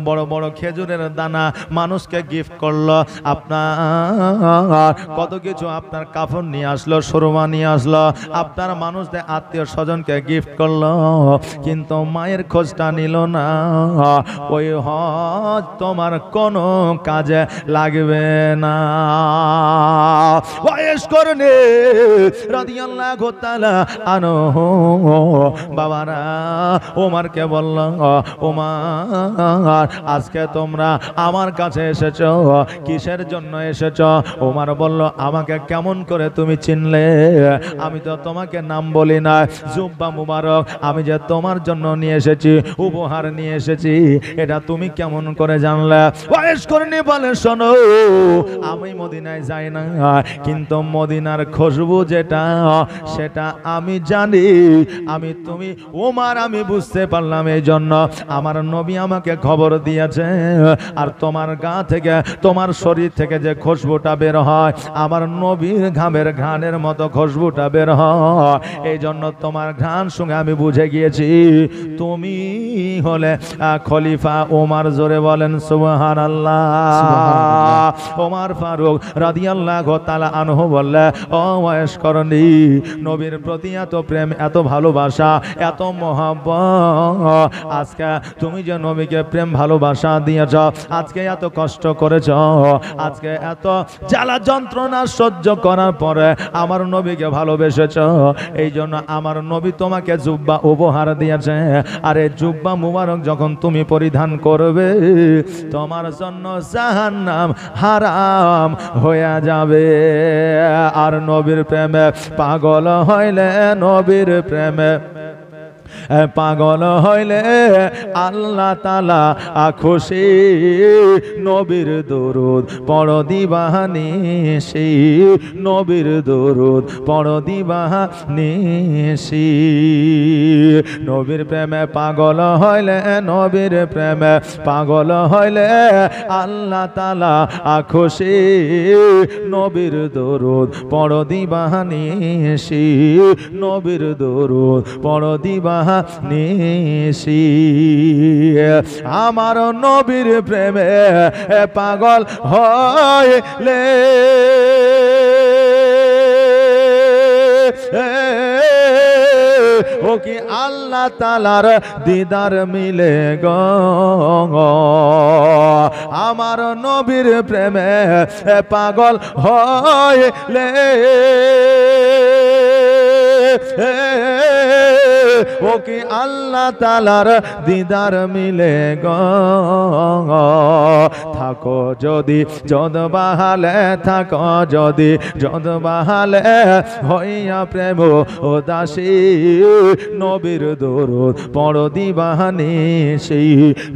বড় বড় খেজুরের দানা মানুষকে গিফট করলো, আপনার কত কিছু, আপনার কাফন নিয়ে আসলো, সুরমা নিয়ে আসলো, আপনার মানুষদের আত্মীয় স্বজনকে গিফট করলো, কিন্তু মায়ের খোঁজটা নিল না। ওই হজ তোমার কোনো কাজে লাগবে না। ওয়াইস করনে রাদিয়াল্লাহু তাআলা আনহু বাবারা ওমরকে বলল, ওমর আজকে তোমরা আমার কাছে এসেছো, কিসের জন্য এসেছো? ওমর বলল, আমাকে কেমন করে তুমি চিনলে? আমি তো তোমাকে নাম বলি না। জুব্বা মুবারক আমি যে তোমার জন্য নিয়ে এসেছি, উপহার নিয়ে এসেছি, এটা তুমি কেমন করে জানলে? ওয়াইস করনি বলে, শোনো, আমি মদিনায় যাই না, কিন্তু মদিনার খুশবু যেটা সেটা আমি জানি। আমি তুমি ওমর আমি বুঝতে পারলাম, এই জন্য আমার নবী আমাকে খবর দিয়েছে। আর তোমার গা থেকে, তোমার শরীর থেকে যে খুশবুটা বের হয়, আমার নবীর ঘামের ঘ্রাণের মতো খুশবুটা বের হয়। এই জন্য তোমার ঘ্রাণ সঙ্গে আমি বুঝে গিয়েছি তুমি হলে খলিফা ওমর। জোরে বলেন সুবহানাল্লাহ। ওমর ফারুক রাদিয়াল্লাহু তাআলা আনহু বললে, ও ওয়াইস করনি, নবীর প্রতি এত প্রেম, এত ভালোবাসা, এত মহব্বত, আজকে তুমি যে নবীকে প্রেম ভালোবাসা দিয়েছ, আজকে এত কষ্ট করেছ, আজকে এত জ্বালা যন্ত্রণা সহ্য করার পরে আমার নবীকে ভালোবেসেছ, এই জন্য আমার নবী তোমাকে জুব্বা উপহার দিয়েছে। আর এই জুব্বা মুবারক যখন তুমি পরিধান করবে, তোমার জন্য জাহান্নাম হারাম হয়ে যাবে। আর নবীর প্রেমে পাগল হইলে, নবীর প্রেমে পাগল হইলে আল্লাহ তাআলা খুশি। নবীর দরুদ পড় দিবানিশি, নবীর দরুদ পড় দিবানিশি। নবীর প্রেমে পাগল হইলে, নবীর প্রেমে পাগল হইলে আল্লাহ তাআলা খুশি। নবীর দরুদ পড় দিবানিশি, নবীর দরুদ পড় দিবানিশি। আমার নবীর প্রেমে পাগল হইলে ও কি আল্লাহ তাআলার দিদার মিলে গো। আমার নবীর প্রেমে পাগল হইলে ও কি আল্লাহ তাআলার দিদার মিলে গো। থাকো যদি যদ বাহালে, থাকো যদি যদ বাহালে, হইয়া প্রেম উদাসী। নবীর দরুদ পড় দিবানিশি,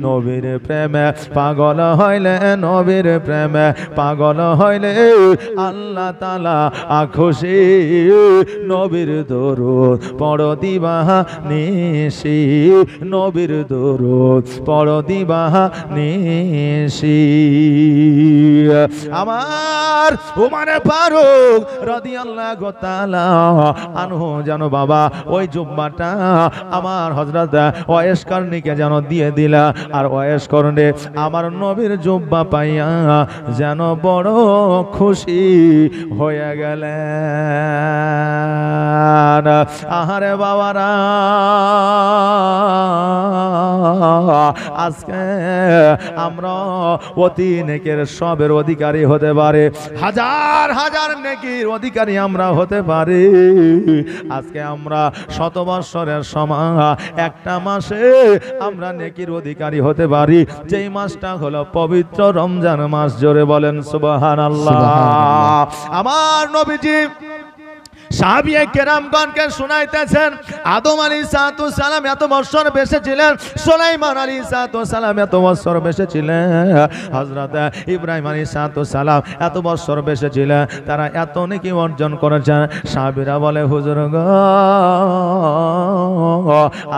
নবীর প্রেমে পাগল হইলে, নবীর প্রেমে পাগল হইলে আল্লাহ তাআলা খুশি। নবীর দরুদ পড় দিবানিশি, নবীর দরুদ পড় দিবানিশি। আমার ওমর ফারুক রাদিয়াল্লাহু তাআলা আনহু জানো বাবা, ওই জুব্বাটা আমার হযরত ওয়াইস করনীকে যেন দিয়ে দিলা। আর ওয়াইস করনী আমার নবীর জুব্বা পাইয়া যেন বড় খুশি হয়ে গেলেন। আহারে বাবারা, আজকে আমরা অতি নেকের সবের অধিকারী হতে পারে, হাজার হাজার নেকির অধিকারী আমরা হতে পারি। আজকে আমরা 100 বৎসরের সমান একটা মাসে আমরা নেকির অধিকারী হতে পারি, যেই মাসটা হলো পবিত্র রমজান মাস। জোরে বলেন সুবহানাল্লাহ। আমার নবীজি সাহাবিয়ে কেরামগণকে শুনাইতেছেন আদম আলাইহিস সালাম এত বছর বেঁচে ছিলেন, সুলাইমান আলাইহিস সালাম এত বছর বেঁচে ছিলেন, হযরত ইব্রাহিম আলাইহিস সালাম এত বছর বেঁচে ছিলেন, তারা এত নেকি অর্জন করেছেন। সাহাবীরা বলে হুজুর গো,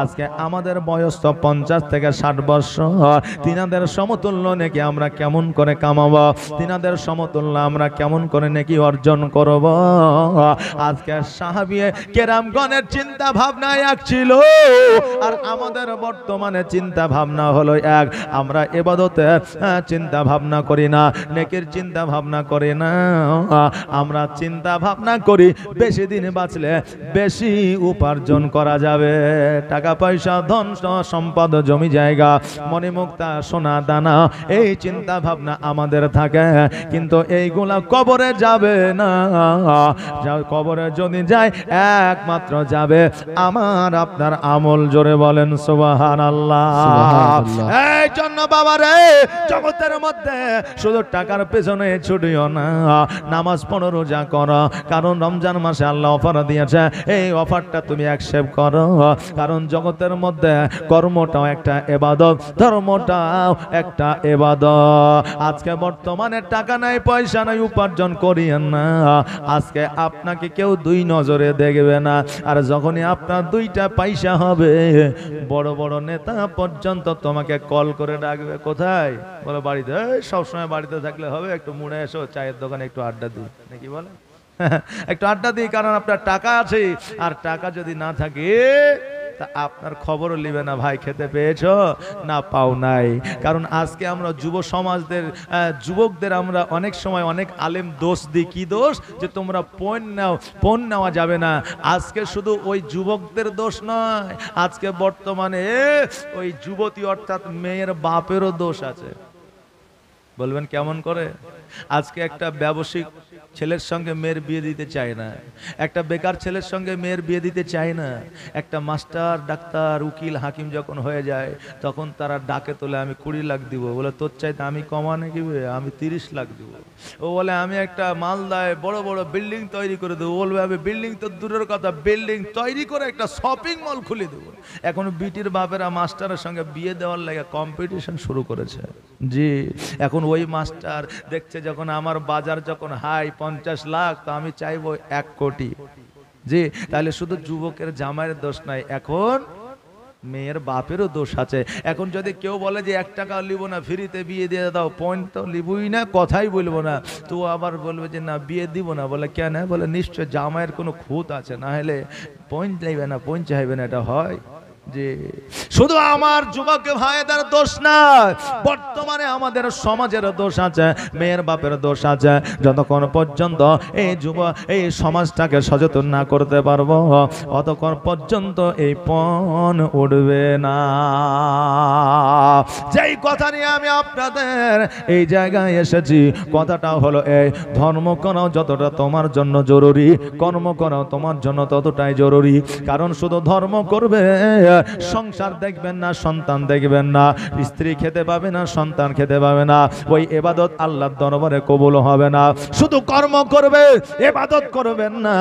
আজকে আমাদের বয়স তো 50 থেকে 60 বছর, তিনাদের সমতুল্য নেকি আমরা কেমন করে কামাবো, তিনাদের সমতুল্য আমরা কেমন করে নেকি অর্জন করব। আজকে সাহাবিয়ে কেরামগণের চিন্তা ভাবনা এক ছিল, আর আমাদের বর্তমানে চিন্তা ভাবনা হলো এক। আমরা ইবাদতের চিন্তা ভাবনা করি না, নেকির চিন্তা ভাবনা করি না, আমরা চিন্তা ভাবনা করি বেশি দিন বাঁচলে বেশি উপার্জন করা যাবে, টাকা পয়সা ধন সম্পদ জমি জায়গা মণিমুক্তা সোনা দানা, এই চিন্তা ভাবনা আমাদের থাকে। কিন্তু এইগুলা কবরে যাবে না, কবরে যদি যায় একমাত্র যাবে আমার আপনার আমল। জোরে বলেন সুবহানাল্লাহ। এই জন্য বাবা রে, জগতের মধ্যে শুধু টাকার পেছনে ছুটিও না, নামাজ পড়ো, রোজা করো, কারণ রমজান মাসে আল্লাহ অফার দিয়েছে, এই অফারটা তুমি অ্যাকসেপ্ট করো। কারণ জগতের মধ্যে কর্মটাও একটা ইবাদত, ধর্মটাও একটা ইবাদত। আজকে বর্তমানে টাকা নাই, পয়সা নাই, উপার্জন করিয়েন না, আজকে আপনাকে কেউ দুই নজরে দেখবে না। আর যখনই আপনার দুইটা পয়সা হবে, বড় বড় নেতা পর্যন্ত তোমাকে কল করে ডাকবে। কোথায়? বলে বাড়িতে। সবসময় বাড়িতে থাকলে হবে, একটু মুড়ে এসো, চায়ের দোকানে একটু আড্ডা দিই, নাকি বলে? একটু আড্ডা দিই, কারণ আপনার টাকা আছে, আর টাকা যদি না থাকে তা আপনার খবরও নিবে না, ভাই খেতে পেয়েছো না পাও নাই। কারণ আজকে আমরা যুব সমাজদের যুবকদের আমরা অনেক সময় অনেক আলেম দোষ দিই। কি দোষ? যে তোমরা পণ নেওয়া যাবে না। আজকে শুধু ওই যুবকদের দোষ নয়, আজকে বর্তমানে ওই যুবতী অর্থাৎ মেয়ের বাপেরও দোষ আছে। বলবেন কেমন করে? আজকে একটা ব্যবসায়িক ছেলের সঙ্গে মেয়ের বিয়ে দিতে চায় না, একটা বেকার ছেলের সঙ্গে মেয়ের বিয়ে দিতে চায় না, একটা মাস্টার ডাক্তার উকিল হাকিম যখন হয়ে যায় তখন তারা ডাকে তোলে আমি 20 লাখ দিব। বলে তোর চাইতে আমি কমানে কি, আমি 30 লাখ দিব। ও বলে আমি একটা মালদায় বড় বড় বিল্ডিং তৈরি করে দেবো। বলবে আমি বিল্ডিং তো দূরের কথা, বিল্ডিং তৈরি করে একটা শপিং মল খুলে দেবো। এখন বিটির বাপেরা মাস্টারের সঙ্গে বিয়ে দেওয়ার লাগে কম্পিটিশন শুরু করেছে। জি, এখন ওই মাস্টার দেখছে যখন আমার বাজার যখন হাই 50 লাখ, তো আমি চাইবো 1 কোটি। জি, তাহলে শুধু যুবকের জামাইয়ের দোষ নাই, এখন মেয়ের বাপেরও দোষ আছে। এখন যদি কেউ বলে যে 1 টাকা লিব না, ফ্রিতে বিয়ে দিয়ে দাও, পয়েন্ট তো লিবই না, কথাই বলবো না, তো আবার বলবে যে না বিয়ে দিব না। বলে কেন? বলে নিশ্চয় জামাইয়ের কোনো খুঁত আছে, না হলে পয়েন্ট নেবে না, পয়েন্ট চাইবে না। এটা হয় যে শুধু আমার যুবক ভাইদের দোষ না, বর্তমানে আমাদের সমাজের দোষ আছে, মেয়ের বাপের দোষ আছে। যতক্ষণ পর্যন্ত এই সমাজটাকে সচেতন না করতে পারবো, ততক্ষণ পর্যন্ত এই পণ উঠবে না। যেই কথা নিয়ে আমি আপনাদের এই জায়গায় এসেছি, কথাটা হলো এই, ধর্ম করাও যতটা তোমার জন্য জরুরি, কর্ম করাও তোমার জন্য ততটাই জরুরি। কারণ শুধু ধর্ম করবে, সংসার দেখবেন না, সন্তান দেখবেন না, স্ত্রী খেতে পাবে না, সন্তান খেতে পাবে না, ওই ইবাদত আল্লাহর দরবারে কবুল হবে না। শুধু কর্ম করবে, ইবাদত করবেন না,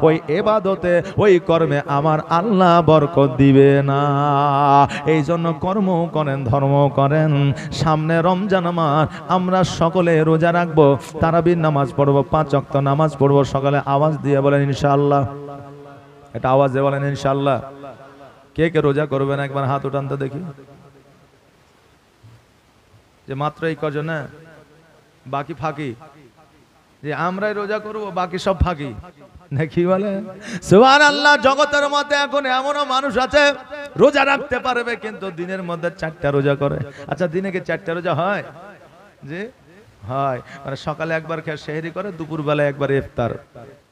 ওই ইবাদতে ওই কর্মে আমার আল্লাহ বরকত দিবে না। এই জন্য কর্ম করেন, ধর্ম করেন। সামনে রমজান মাস, আমরা সকলে রোজা রাখবো, তারাবির নামাজ পড়বো, 5 ওয়াক্ত নামাজ পড়বো। সকালে আওয়াজ দিয়ে বলেন ইনশাআল্লাহ। এটা আওয়াজ দিয়ে বলেন ইনশাআল্লাহ। কে কে রোজা করবেন একবার হাত উঠান তো দেখি। যে মাত্র এই কজন, বাকি ফাঁকি, যে আমরাই রোজা করব, বাকি সব ফাঁকি, নাকি বলে? সুবহানাল্লাহ। জগতের মধ্যে এখন এমনও মানুষ আছে রোজা রাখতে পারবে, কিন্তু দিনের মধ্যে 4টা রোজা করে। আচ্ছা, দিনে কি 4টা রোজা হয়? যে হয়, মানে সকালে একবার খেয়ে সেহরি করে, দুপুরবেলা একবার ইফতার,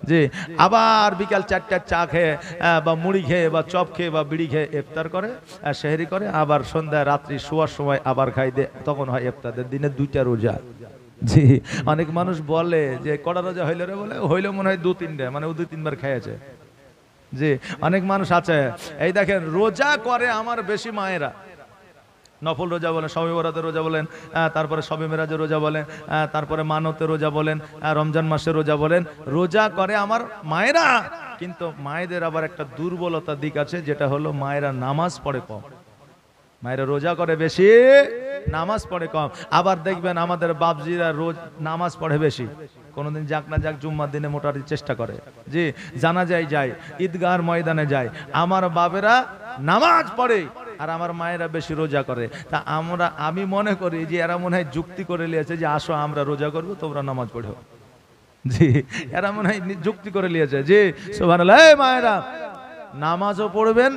জি, আবার বিকাল 4টা চা খেয়ে বা মুড়ি খেয়ে বা চপ খেয়ে বা বিড়ি খেয়ে ইফতার করে, সেহরি করে, আবার সন্ধ্যায় রাত্রি শোয়ার সময় আবার খাই দে, তখন হয় ইফতারের। দিনে 2টা রোজা। জি, অনেক মানুষ বলে যে কটা রোজা হইলো রে? বলে হইলো মনে হয় 2-3টা, মানে ও 2-3 বার খেয়েছে। জি, অনেক মানুষ আছে, এই দেখেন রোজা করে আমার বেশি মায়েরা, নফল রোজা বলেন, শবে বরাতের রোজা বলেন, তারপরে শবে মেরাজের রোজা বলেন, তারপরে মানতের রোজা বলেন, রমজান মাসের রোজা বলেন। রোজা করে আমার মায়েরা, কিন্তু মায়েদের আবার একটা দুর্বলতা দিক আছে, যেটা হলো মায়েরা নামাজ পড়ে কম। মায়েরা রোজা করে বেশি, নামাজ পড়ে কম। আবার দেখবেন আমাদের বাপজিরা রোজ নামাজ পড়ে বেশি। কোনোদিন যাক না যাক জুম্মার দিনে মোটামুটি চেষ্টা করে, জি জানাজায় যায়, ঈদগাহর ময়দানে যায়। আমার বাবেরা নামাজ পড়ে আর আমার মায়েরা বেশি রোজা করে। তা আমি মনে করি যে এরা মনে হয় যুক্তি করে নিয়েছে যে আসো আমরা রোজা করবো, তোমরা নামাজ পড়ো। জি এরা মনে হয় যুক্তি করে নিয়েছে। জি সুবহানাল্লাহ। মায়েরা নামাজও পড়বেন,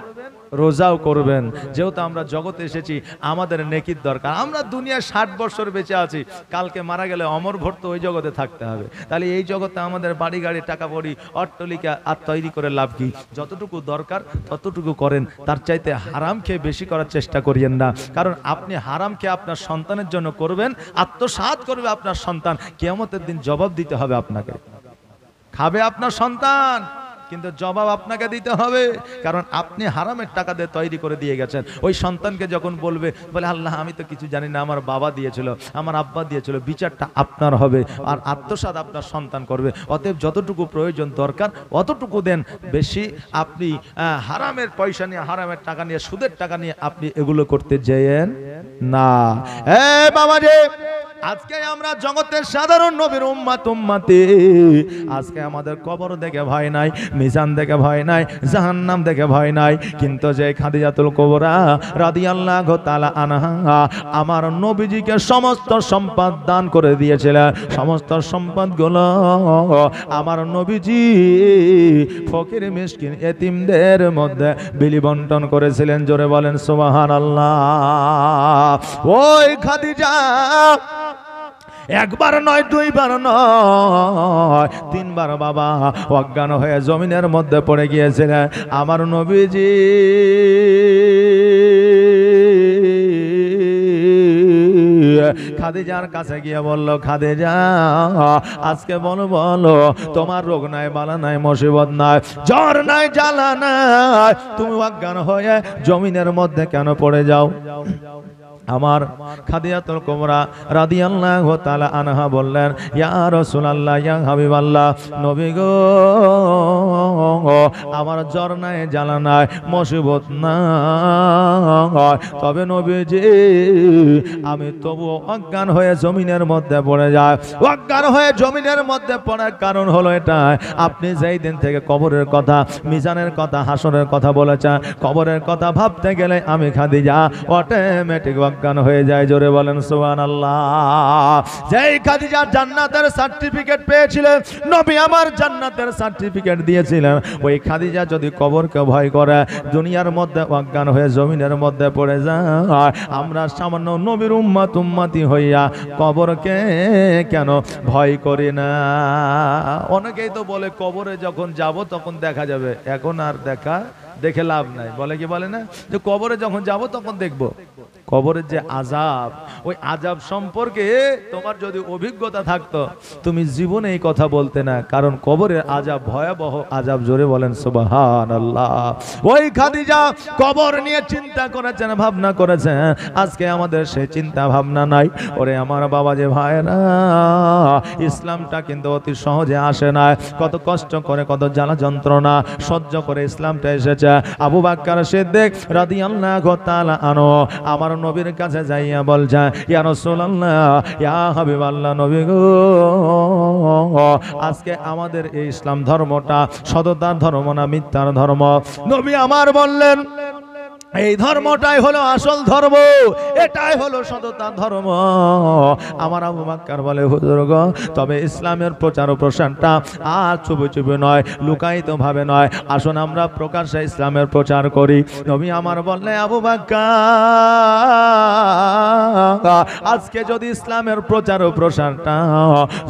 রোজাও করবেন। যেহেতু আমরা জগতে এসেছি, আমাদের নেকির দরকার। আমরা দুনিয়ায় 60 বছর বেঁচে আছি, কালকে মারা গেলে অমর ভর্ত ওই জগতে থাকতে হবে। তাহলে এই জগতে আমাদের বাড়ি গাড়ি টাকা পড়ি অট্টালিকা আর তৈরি করে লাভ কি? যতটুকু দরকার ততটুকু করেন, তার চাইতে হারাম খেয়ে বেশি করার চেষ্টা করিয়েন না। কারণ আপনি হারাম খেয়ে আপনার সন্তানের জন্য করবেন, আত্মসাৎ করবে আপনার সন্তান, কিয়ামতের দিন জবাব দিতে হবে আপনাকে। খাবে আপনার সন্তান, কিন্তু জবাব আপনাকে দিতে হবে, কারণ আপনি হারামের টাকা দিয়ে তৈরি করে দিয়ে গেছেন। ওই সন্তানকে যখন বলবে, বলে আল্লাহ আমি তো কিছু জানি না, আমার বাবা দিয়েছিল, আমার আব্বা দিয়েছিল, বিচারটা আপনার হবে, আর আত্মসাৎ আপনার সন্তান করবে। অতএব যতটুকু প্রয়োজন দরকার অতটুকু দেন, বেশি আপনি হারামের পয়সা নিয়ে, হারামের টাকা নিয়ে, সুদের টাকা নিয়ে আপনি এগুলো করতে যেয়েন না। বাবা রে, আজকে আমরা জগতের সাধারণ নবীর উম্মতি, আজকে আমাদের কবর দেখে ভয় নাই, মিজান দেখে ভয় নাই, জাহান্নাম দেখে ভয় নাই। কিন্তু যে খাদিজাতুল কুবরা রাদিয়াল্লাহু তাআলা আনহা আমার নবীজিকে সমস্ত সম্পদ দান করে দিয়েছিলেন, সমস্ত সম্পদগুলো আমার নবীজি ফকির মিসকিন এতিমদের মধ্যে বিলি বন্টন করেছিলেন। জোরে বলেন সুবহানাল্লাহ। ওই খাদিজা একবার নয়, দুইবার নয়, তিনবার বাবা অজ্ঞান হয়ে জমিনের মধ্যে পড়ে গিয়েছিলেন। আমার নবীজি খাদিজার কাছে গিয়ে বলল, খাদিজা আজকে বলো তোমার রোগ নাই, বালা নাই, মুসিবত নাই, জ্বর নাই, জ্বালা নাই, তুমি অজ্ঞান হয়ে জমিনের মধ্যে কেন পড়ে যাও? আমার খাদিজাতুল কুবরা রাদিয়াল্লাহু তাআলা আনহা বললেন, ইয়া রাসূলুল্লাহ, ইয়া হাবিবাল্লাহ, নবী গো আমার জ্বর নাই, জ্বালা নাই, মুসিবত নাই, তবে নবীজি আমি তবু অজ্ঞান হয়ে জমিনের মধ্যে পড়ে যাই। অজ্ঞান হয়ে জমিনের মধ্যে পড়ার কারণ হলো এটা, আপনি যেই দিন থেকে কবরের কথা, মিজানের কথা, হাসরের কথা বলেছেন, কবরের কথা ভাবতে গেলে আমি খাদিজা অটোমেটিক অজ্ঞান হয়ে যায়। জোরে বলেন সুবহানাল্লাহ। যেই খাদিজা জান্নাতের সার্টিফিকেট পেয়েছিলেন, নবী আমার জান্নাতের সার্টিফিকেট দিয়েছিলেন, ওই খাদিজা যদি কবরকে ভয় করে দুনিয়ার মধ্যে অজ্ঞান হয়ে জমিনের মধ্যে পড়ে যায়, আমরা সামান্য নবীর উম্মতি হইয়া কবরকে কেন ভয় করি না? অনেকেই তো বলে কবরে যখন যাব তখন দেখা যাবে, এখন আর দেখে লাভ নাই। বলে কি বলে না, যে কবরে যখন যাব তখন দেখব। কবরের যে আযাব, ওই আযাব সম্পর্কে তোমার যদি অভিজ্ঞতা থাকতো, তুমি জীবনে এই কথা বলতে না, কারণ কবরের আযাব ভয়াবহ আযাব। জোরে বলেন সুবহানাল্লাহ। ওই খাদিজা কবর নিয়ে চিন্তা করেছেন, ভাবনা করেছেন, আজকে আমাদের সেই চিন্তা ভাবনা নাই। ওরে আমার বাবা যে ভাইরা, ইসলামটা কিন্তু অতি সহজে আসে না, কত কষ্ট করে, কত জ্বালা যন্ত্রণা সহ্য করে ইসলামটা এসেছে। আবু বকর সিদ্দিক রাদিয়াল্লাহু তাআলা আনহু আমার নবীর কাছে যাইয়া বলছে, ইয়া রাসূলুল্লাহ, ইয়া হাবিবাল্লাহ, নবী গো আজকে আমাদের এই ইসলাম ধর্মটা সততার ধর্ম না মিথ্যার ধর্ম? নবী আমার বললেন, এই ধর্মটাই হলো আসল ধর্ম, এটাই হলো সততার ধর্ম। আমার আবু বকর বলে, হুজুর গো, তবে ইসলামের প্রচার ও প্রসারটা আর চুপি চুপি নয়, লুকায়িত ভাবে নয়, আসুন আমরা প্রকাশ্যে ইসলামের প্রচার করি। নবী আমার বললে, আবু বকর আজকে যদি ইসলামের প্রচার ও প্রসারটা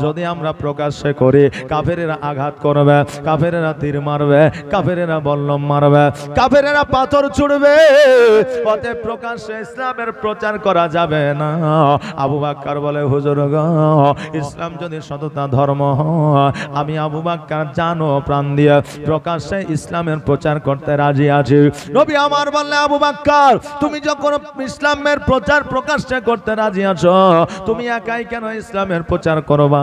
যদি আমরা প্রকাশ্যে করি, কাফেরেরা আঘাত করবে, কাফেরেরা তীর মারবে, কাফেরেরা বল্লম মারবে, কাফেরেরা পাথর ছুড়বে, পথে প্রকাশ্যে ইসলামের প্রচার করা যাবে না। আবু বকর বলে হুজুর গো, ইসলাম যদি সততা ধর্ম হয়, আমি আবু বকর জানো প্রাণ দিয়ে প্রকাশ্যে ইসলামের প্রচার করতে রাজি আছি। নবী আমার বললে, আবু বকর তুমি যখন ইসলামের প্রচার প্রকাশ্যে করতে রাজি আছো, তুমি একাই কেন ইসলামের প্রচার করবা?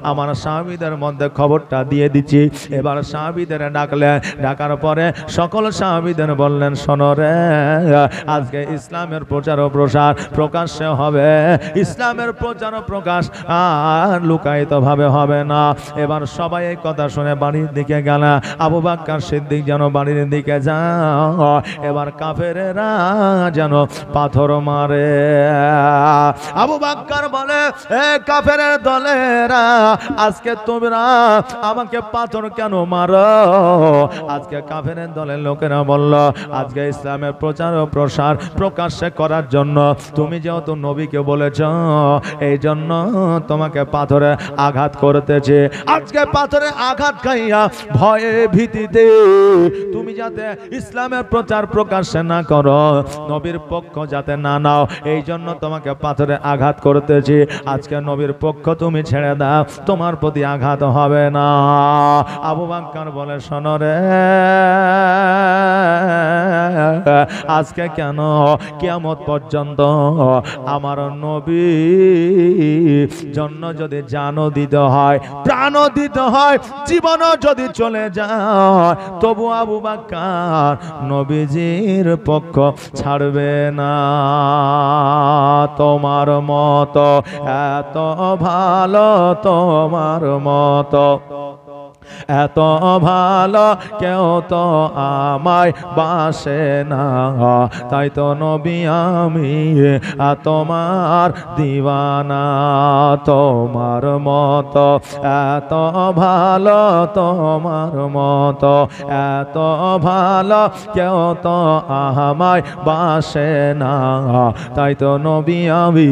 আমার সাহাবীদের মধ্যে খবরটা দিয়ে দিচ্ছি। এবার সাহাবীদের ডাকলেন, ডাকার পরে সকল সাহাবীদের বললেন, শোনো রে, আজকে ইসলামের প্রচার ও প্রসার প্রকাশ্যে হবে। ইসলামের প্রচার ও প্রকাশ আর লুকায়িত ভাবে হবে না। এবার সবাই এই কথা শুনে বাড়ির দিকে গেল। আবু বকর সিদ্দিক যেন বাড়ির দিকে যায়, এবার কাফেরেরা যেন পাথর মারে। আবু বকর বলে, এ কাফেরের দলেরা, আজকে তোমরা আমাকে পাথর কেন মারো? আজকে কাফেরের দলের লোকেরা বলল, আজকে ইসলামের প্রচার ও প্রসার প্রকাশ্যে করার জন্য তুমি যেহেতু নবীকে বলেছ, এই জন্য তোমাকে পাথরে আঘাত করতেছে। আজকে পাথরে আঘাত খাইয়া ভয়ে ভীতিতে তুমি যাতে ইসলামের প্রচার প্রকাশ্যে না করো, নবীর পক্ষ যাতে না নাও, এই জন্য তোমাকে পাথরে আঘাত করতেছি। আজকে নবীর পক্ষ তুমি ছেড়ে দাও, তোমার প্রতি আঘাত হবে না। আবু বকর বলে, শোনো রে, আজকে কেন কিয়ামত পর্যন্ত আমার নবী জন্য যদি জানও দিতে হয়, প্রাণও দিতে হয়, জীবনও যদি চলে যায়, তবু আবু বকর নবীজির পক্ষ ছাড়বে না। তোমার মতো এত ভালো, তোমার মতো এত ভালো কেউ তো আমায় বাসে না, তাই তো নবী আমি তোমার দিওয়ানা। তোমার মতো এত ভালো, তোমার মতো এত ভালো কেউ তো আমায় বাসে না, তাই তো নবী আমি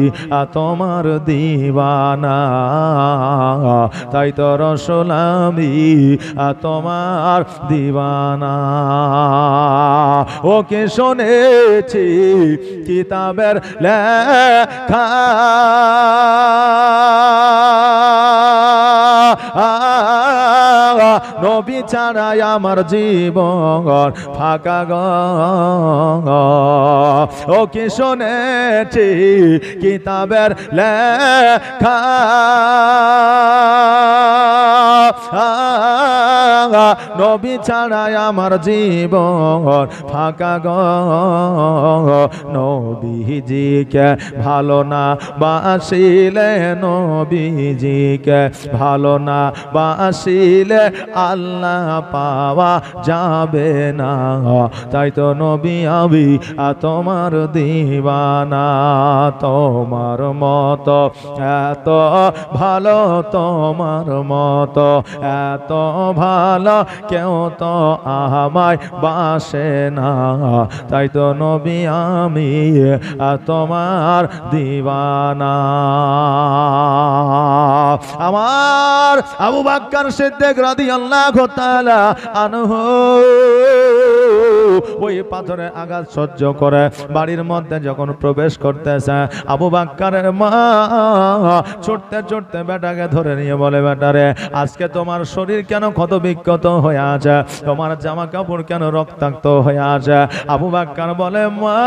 তোমার দিওয়ানা, তাই তো রাসূল আমি তোমার দিওয়ানা। ওকে শুনেছি কিতাবের লেখা, নবী ছাড়াই আমার জীবন ফাঁকা গো। ওকে শুনেছি কিতাবের লেখা, নবী ছাড়াই আমার জীবন ফাঁকা গো। নবীজিকে ভালো না বাসিলে, নবীজিকে ভালো না বাসিলে আল্লাহ পাওয়া যাবে না, তাই তো নবী আমি তোমার দিওয়ানা। তোমার মতো এত ভালো, তোমার মতো এত ভালো কেউ তো আমায় বাসে না, তাই তো নবী আমি তোমার দিওয়ানা। আমার আবু বকর সিদ্দিক রাদিয়াল্লাহু তাআলা আনহু ওই পাথরে আঘাত সহ্য করে বাড়ির মধ্যে যখন প্রবেশ করতেছে, আবু বকরের মা ছুটতে ছুটতে বেটাকে ধরে নিয়ে বলে, বেটারে আজকে তোমার শরীর কেন ক্ষত বিক্ষত হয়ে আছে, তোমার জামা কাপড় কেন রক্তাক্ত হয়ে আছে? আবু বকর বলে, মা